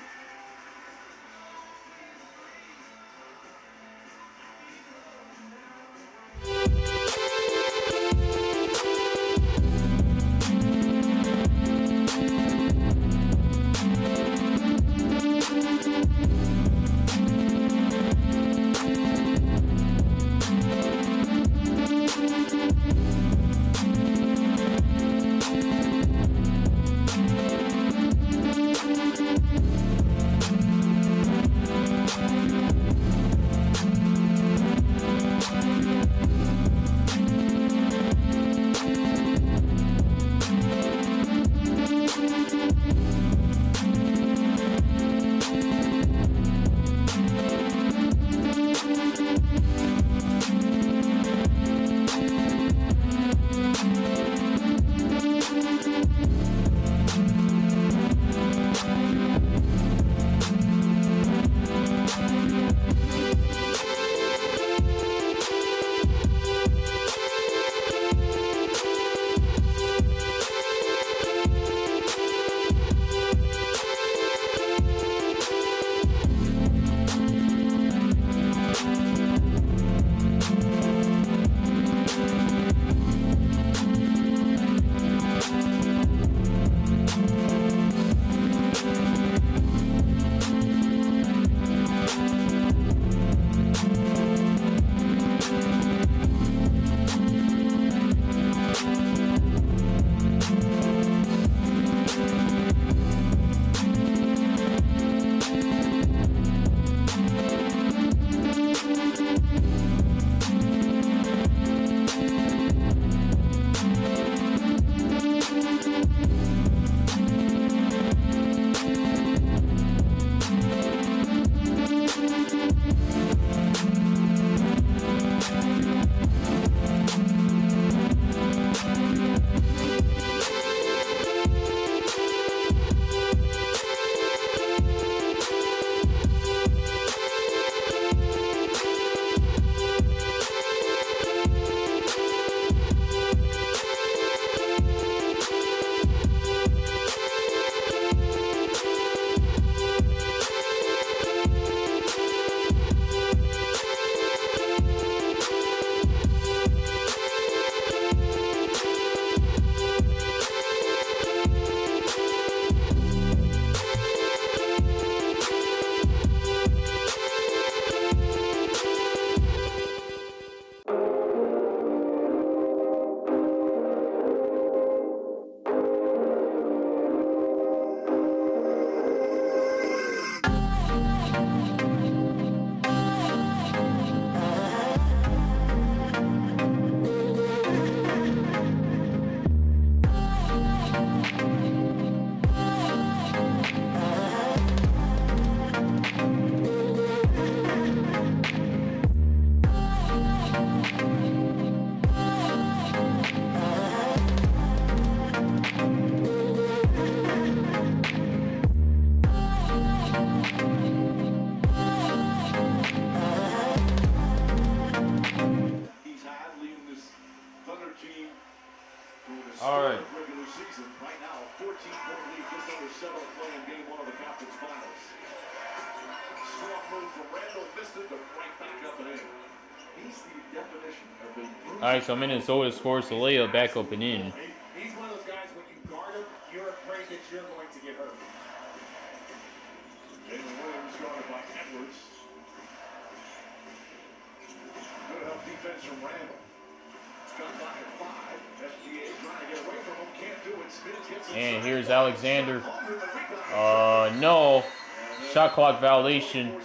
Speaker 1: All right.
Speaker 4: Regular season right now, 14-point lead, just under 7 to play in game 1 of the conference finals. Strong move from Randall, missed it, but right back up and in. He's the definition of the.
Speaker 1: All right, so Minnesota scores the layup back up and in.
Speaker 2: He's one of those guys, when you guard him, you're afraid that you're going to get hurt.
Speaker 4: Jalen Williams guarded by Edwards. Good enough defense from Randall. Got back at 5. SGA trying to get away from him. Can't do it. Spins, gets it.
Speaker 1: And here's Alexander. No. Shot clock violation.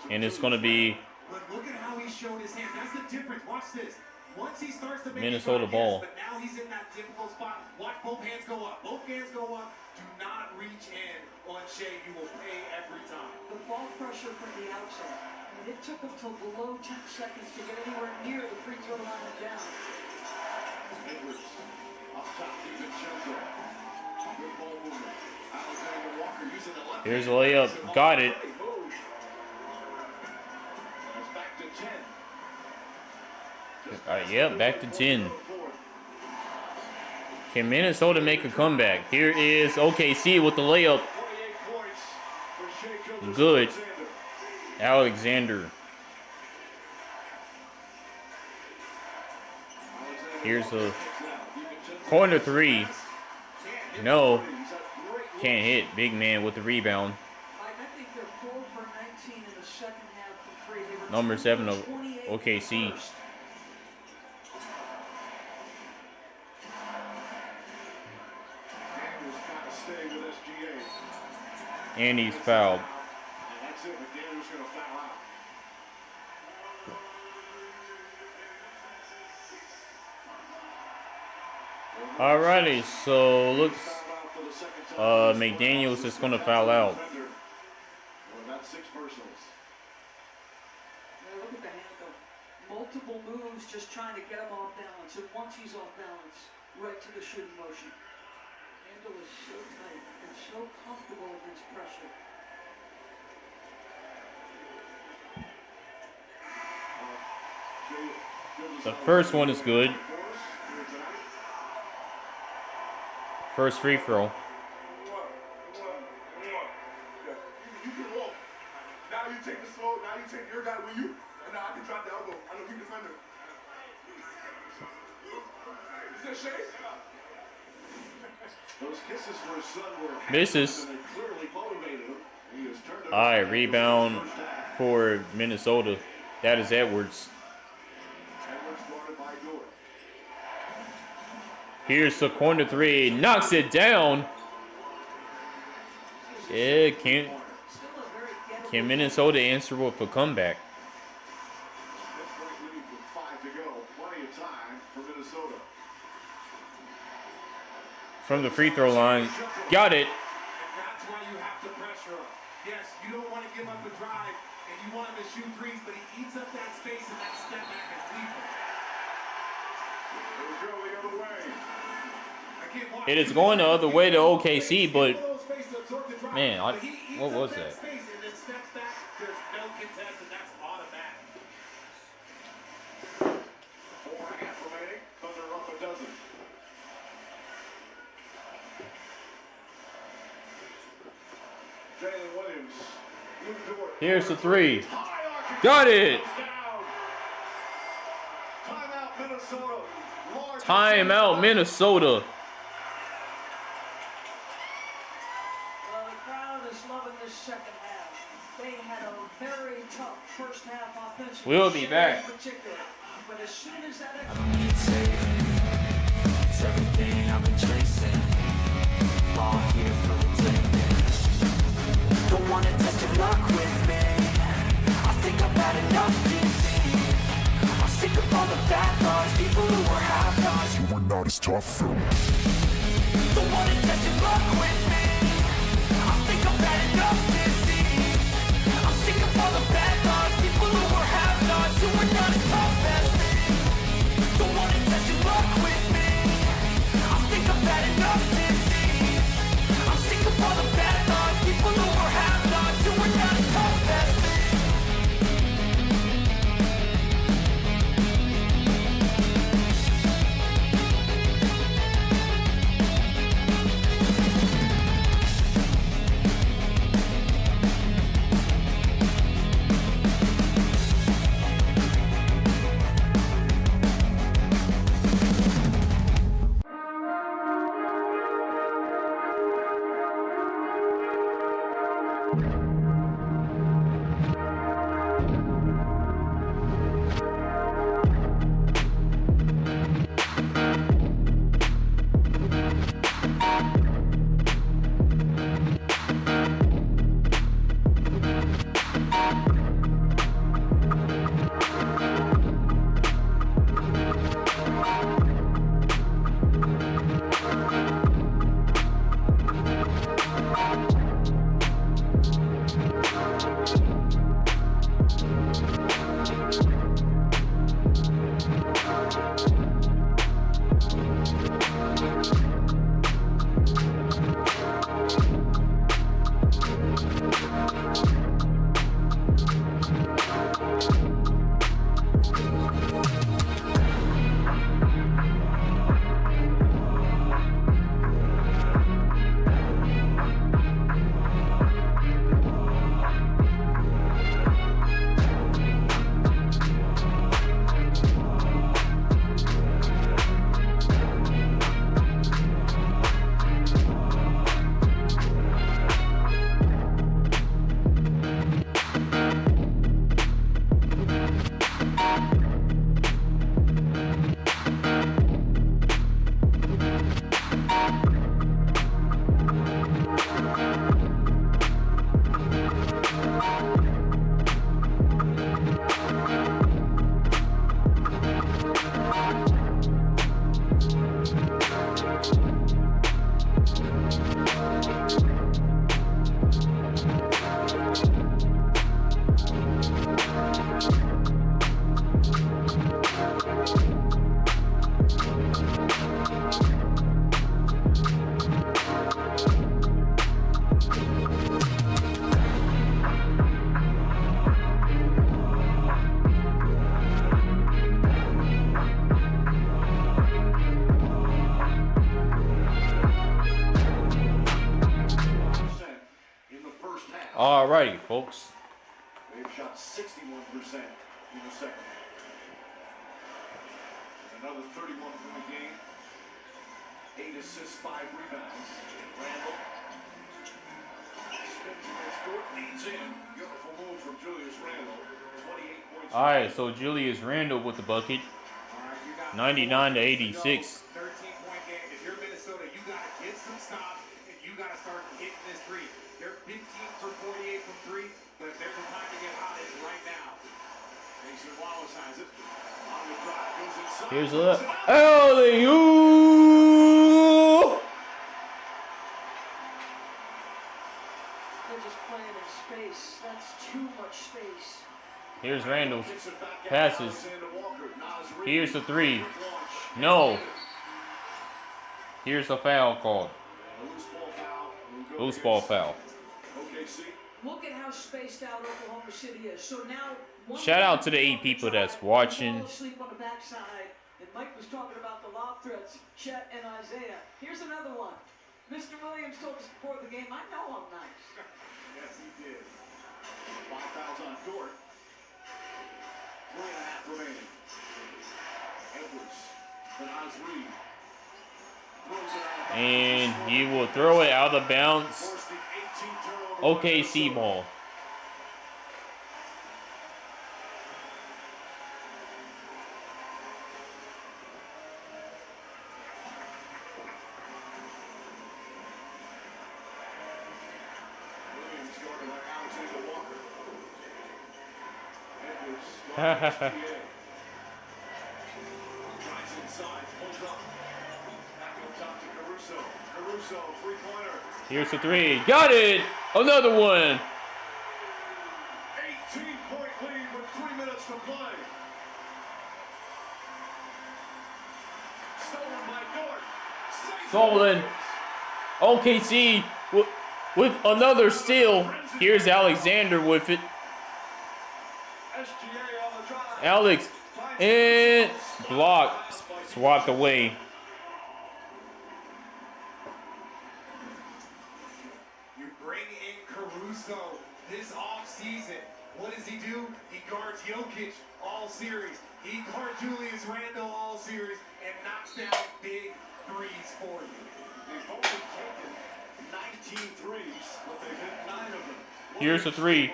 Speaker 1: And it's going to be
Speaker 2: But look at how he showed his hand. That's the difference. Watch this. Once he starts to make
Speaker 1: Minnesota ball.
Speaker 2: but now he's in that difficult spot. Watch both hands go up. Both hands go up. Do not reach in on Shea. You will pay every time.
Speaker 3: The ball pressure from the outside. And it took him till below 10 seconds to get anywhere near the free throw line and down.
Speaker 4: Edwards up top, DiVincenzo. Good ball movement. Alexander Walker using the left.
Speaker 1: Here's a layup. Got it.
Speaker 4: That's back
Speaker 1: Yep, back to 10. Can Minnesota make a comeback? Here is OKC with the layup. Good. Alexander. Here's a corner three. No. Can't hit. Big man with the rebound. Number 7 of OKC. And he's fouled. Alrighty, so looks McDaniels is gonna foul out.
Speaker 3: Look at the handle. Multiple moves, just trying to get him off balance. And once he's off balance, right to the shooting motion. Handle is so tight and so comfortable against pressure.
Speaker 1: The first one is good. First free throw.
Speaker 2: Now you take the slow, now you take your guy with you, and now I can drop the elbow. I know you defender. Is that Shay?
Speaker 4: Those kisses for his son were
Speaker 1: Misses.
Speaker 4: clearly motivated him. He has turned it
Speaker 1: Alright, rebound for Minnesota. That is Edwards.
Speaker 4: Edwards guarded by Dort.
Speaker 1: Here's the corner three. Knocks it down. Yeah, can Minnesota answer with a comeback?
Speaker 4: Lead with 5 to go. Plenty of time for Minnesota.
Speaker 1: From the free throw line. Got it.
Speaker 2: And that's why you have to pressure him. Yes, you don't want to give up a drive, and you want him to shoot threes, but he eats up that space, and that step back is lethal.
Speaker 4: It'll go the other way.
Speaker 1: It is going the other way to OKC, but man, what was that? Here's the three. Got it. Timeout, Minnesota.
Speaker 3: Second half. They had a very tough first half offensively.
Speaker 1: We'll be back.
Speaker 3: But as soon as that
Speaker 10: it's everything I've been chasing. All here for the taking. Don't wanna test your luck with me. I think I've had enough defeat. I'm sick of all the bad thoughts, people who were half-nots. You were not as tough. Don't wanna test your luck with me. I think I've had enough disease. I'm sick of all the bad thoughts, people who were half-nots, who were not as tough as me. Don't wanna test your luck with me. I think I've had enough disease. I'm sick of all the bad thoughts, people who were half-nots, who were not as tough as me.
Speaker 1: Alrighty, folks.
Speaker 4: They've shot 61% in the second half. Another 31-point game. 8 assists, 5 rebounds. Randall. Leads in. Beautiful move from Julius Randle. 28 points.
Speaker 1: Alright, so Julius Randle with the bucket. 99 to 86.
Speaker 2: 13-point game. If you're Minnesota, you got to get some stops and you got to start hitting this three. They're 15 for 48 from three, but if there's a time to get hot, it's right now. Mason Wallace has it. On the drive, goes inside.
Speaker 1: Here's a alley-oop.
Speaker 3: They're just playing in space. That's too much space.
Speaker 1: Here's Randall. Passes. Here's the three. No. Here's a foul called. Loose ball foul.
Speaker 3: Look at how spaced out Oklahoma City is. So now
Speaker 1: Shout out to the 8 people that's watching.
Speaker 3: Sleep on the backside. And Mike was talking about the lob threats, Chet and Isaiah. Here's another one. Mr. Williams told us before the game, I know I'm nice.
Speaker 4: Yes, he did. 5 fouls on court. 3.5 remaining. Edwards. Benaz Reed. Throws it out.
Speaker 1: And he will throw it out of bounds.
Speaker 4: Forced the 18th turnover.
Speaker 1: OKC ball.
Speaker 4: Williams guarded by Alexander Walker. Edwards. Drives inside. Pulls up. Back up top to Caruso. Caruso, three-pointer.
Speaker 1: Here's the three. Got it. Another one.
Speaker 4: 18-point lead with 3 minutes to play. Stolen by Dort.
Speaker 1: Stolen. OKC with another steal. Here's Alexander with it.
Speaker 4: SGA on the drive.
Speaker 1: Alex. And blocked. Swapped away.
Speaker 2: You bring in Caruso this offseason. What does he do? He guards Jokic all series. He guards Julius Randle all series and knocks down big threes for you.
Speaker 4: They've only taken 19 threes, but they've hit 9 of them.
Speaker 1: Here's the three.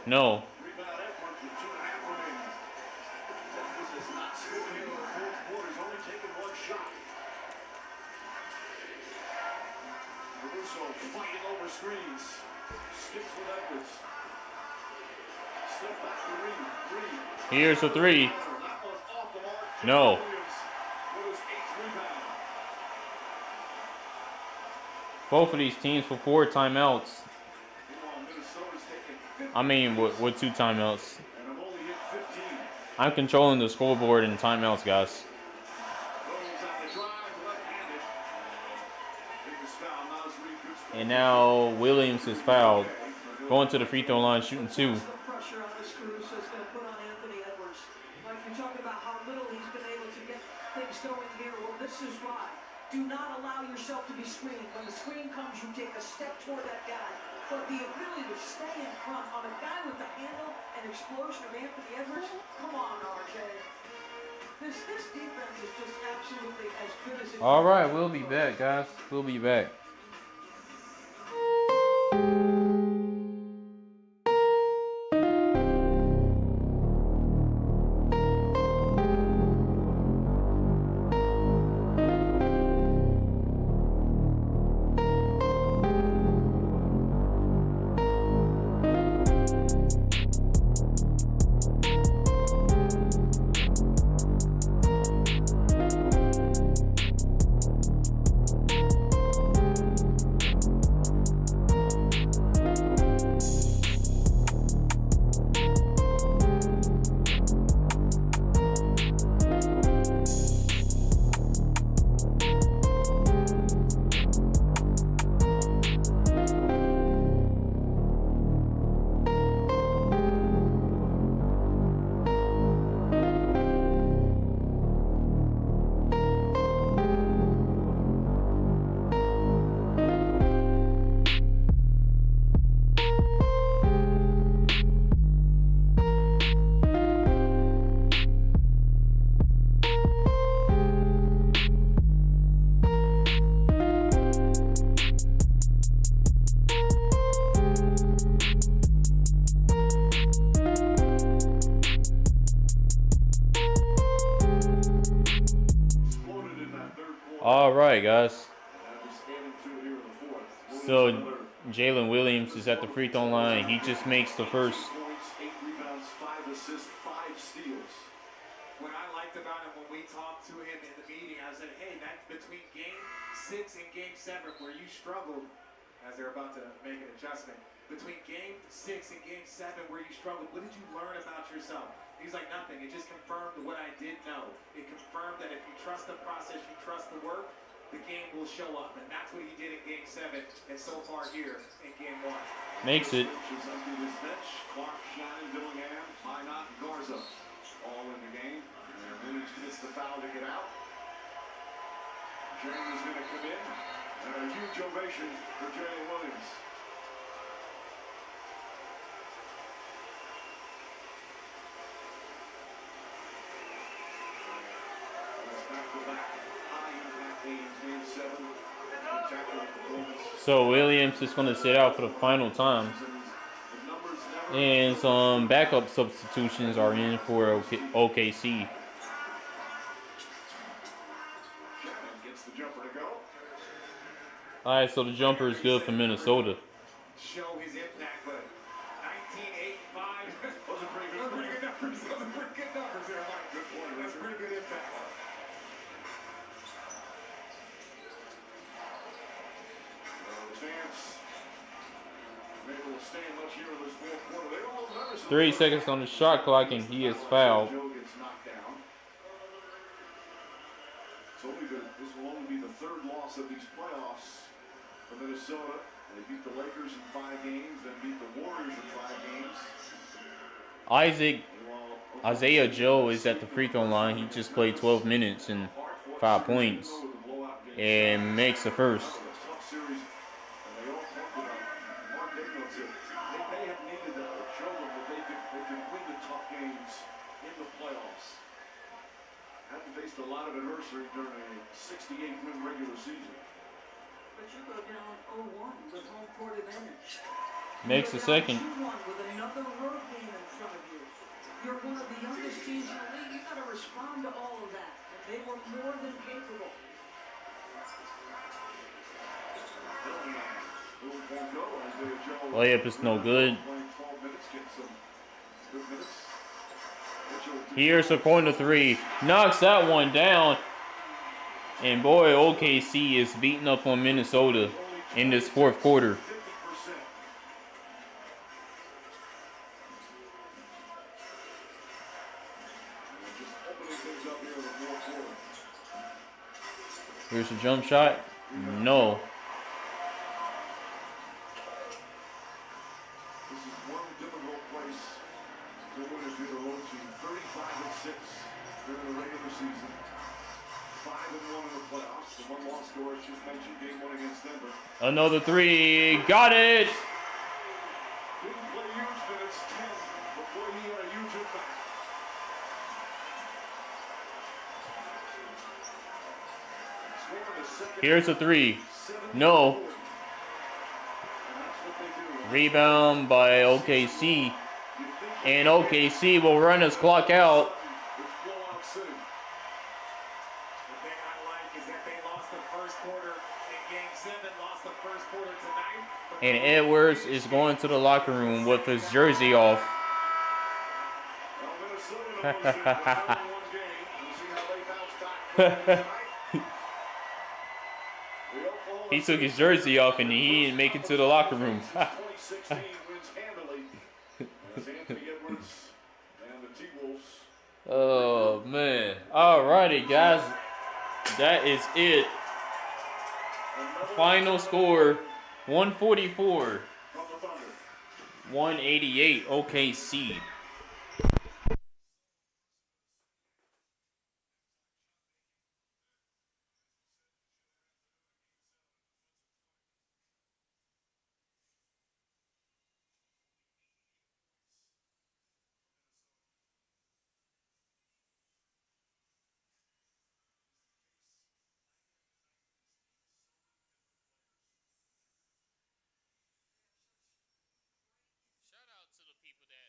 Speaker 1: No.
Speaker 4: Rebound Edwards with 2.5 remaining. Edwards has not scored in the fourth quarter. He's only taken 1 shot. Caruso fighting over screens. Skips with Edwards. Step back to Reed.
Speaker 1: Here's the three.
Speaker 4: That was off the mark.
Speaker 1: No.
Speaker 4: Williams with his 8th rebound.
Speaker 1: Both of these teams for 4 timeouts.
Speaker 4: Meanwhile, Minnesota's taken 50
Speaker 1: I mean, with 2 timeouts.
Speaker 4: and have only hit 15.
Speaker 1: I'm controlling the scoreboard in timeouts, guys.
Speaker 4: Williams on the drive, left-handed. Biggest foul, Miles Reed, good score.
Speaker 1: And now Williams is fouled. Going to the free throw line, shooting 2.
Speaker 3: The pressure on this Caruso is going to put on Anthony Edwards. Like you're talking about how little he's been able to get things going here. Well, this is why. Do not allow yourself to be screened. When the screen comes, you take a step toward that guy. But the ability to stay in front on a guy with the handle and explosion of Anthony Edwards, come on, RJ. This defense is just absolutely as good as it
Speaker 1: All right, we'll be back, guys. We'll be back. All right, guys.
Speaker 4: And that was added to here in the fourth.
Speaker 1: So Jalen Williams is at the free throw line. He just makes the first.
Speaker 4: 8 points, 8 rebounds, 5 assists, 5 steals.
Speaker 2: What I liked about him when we talked to him in the meeting, I said, hey, that's between game 6 and game 7 where you struggled, as they're about to make an adjustment. Between game 6 and game 7 where you struggled, what did you learn about yourself? He's like, nothing. It just confirmed what I did know. It confirmed that if you trust the process, you trust the work, the game will show up. And that's what he did in game 7 and so far here in game 1.
Speaker 1: Makes it.
Speaker 4: Clark, Shannon, Dillingham, Minot, and Garza all in the game. And Williams gets the foul to get out. James is going to come in. And a huge ovation for Jalen Williams.
Speaker 1: So Williams is going to sit out for the final time. And some backup substitutions are in for OKC. All right, so the jumper is good for Minnesota.
Speaker 2: Show his impact, but 1985. Those are pretty good numbers. Those are pretty good numbers there, Mike. Good point. That's pretty good impact.
Speaker 4: Chance. Able to stay much here in this fourth quarter. They almost never
Speaker 1: 3 seconds on the shot clock, and he is fouled.
Speaker 4: Joe gets knocked down. This will only be the third loss of these playoffs for Minnesota. They beat the Lakers in 5 games, then beat the Warriors in 5 games.
Speaker 1: Isaiah Joe is at the free throw line. He just played 12 minutes and 5 points and makes the first.
Speaker 4: A lot of adversity during a 68-win regular season.
Speaker 3: But you go down 0-1 with home court advantage.
Speaker 1: Makes the second.
Speaker 3: 2-1 with another road game in front of you. You're one of the youngest teams in the league. You got to respond to all of that. And they were more than capable.
Speaker 1: Layup is no good. Here's a corner 3. Knocks that one down. And boy, OKC is beating up on Minnesota in this fourth quarter. Here's a jump shot. No. Another 3. Got it. Here's a 3. No. Rebound by OKC. And OKC will run his clock out. And Edwards is going to the locker room with his jersey off. He took his jersey off and he didn't make it to the locker room. Oh, man. Alrighty, guys. That is it. Final score. 144, 188 OKC. Shout out to the people that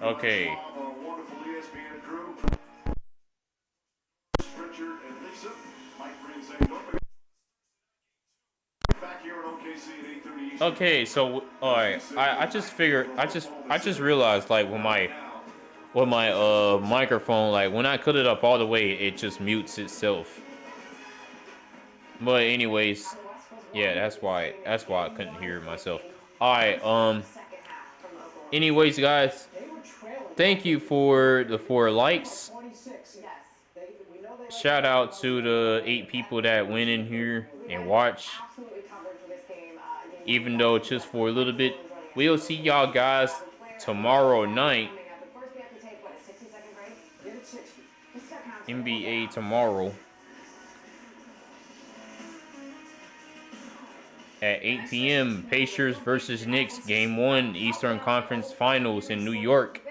Speaker 1: Okay.
Speaker 4: Our wonderful ESPN crew. Richard and Lisa. Mike Green saying, don't forget. Back here at OKC at 8:30 Eastern.
Speaker 1: Okay, so alright, I just figured I just realized like with my microphone, like when I cut it up all the way, it just mutes itself. But anyways, yeah, that's why I couldn't hear myself. Alright, anyways guys, thank you for the 4 likes. Shout out to the 8 people that went in here and watched. Even though it's just for a little bit. We'll see y'all guys tomorrow night. NBA tomorrow at 8 p.m. Pacers versus Knicks, Game 1, Eastern Conference Finals in New York.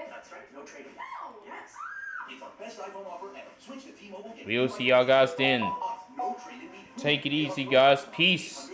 Speaker 1: We'll see y'all guys then. Take it easy, guys. Peace.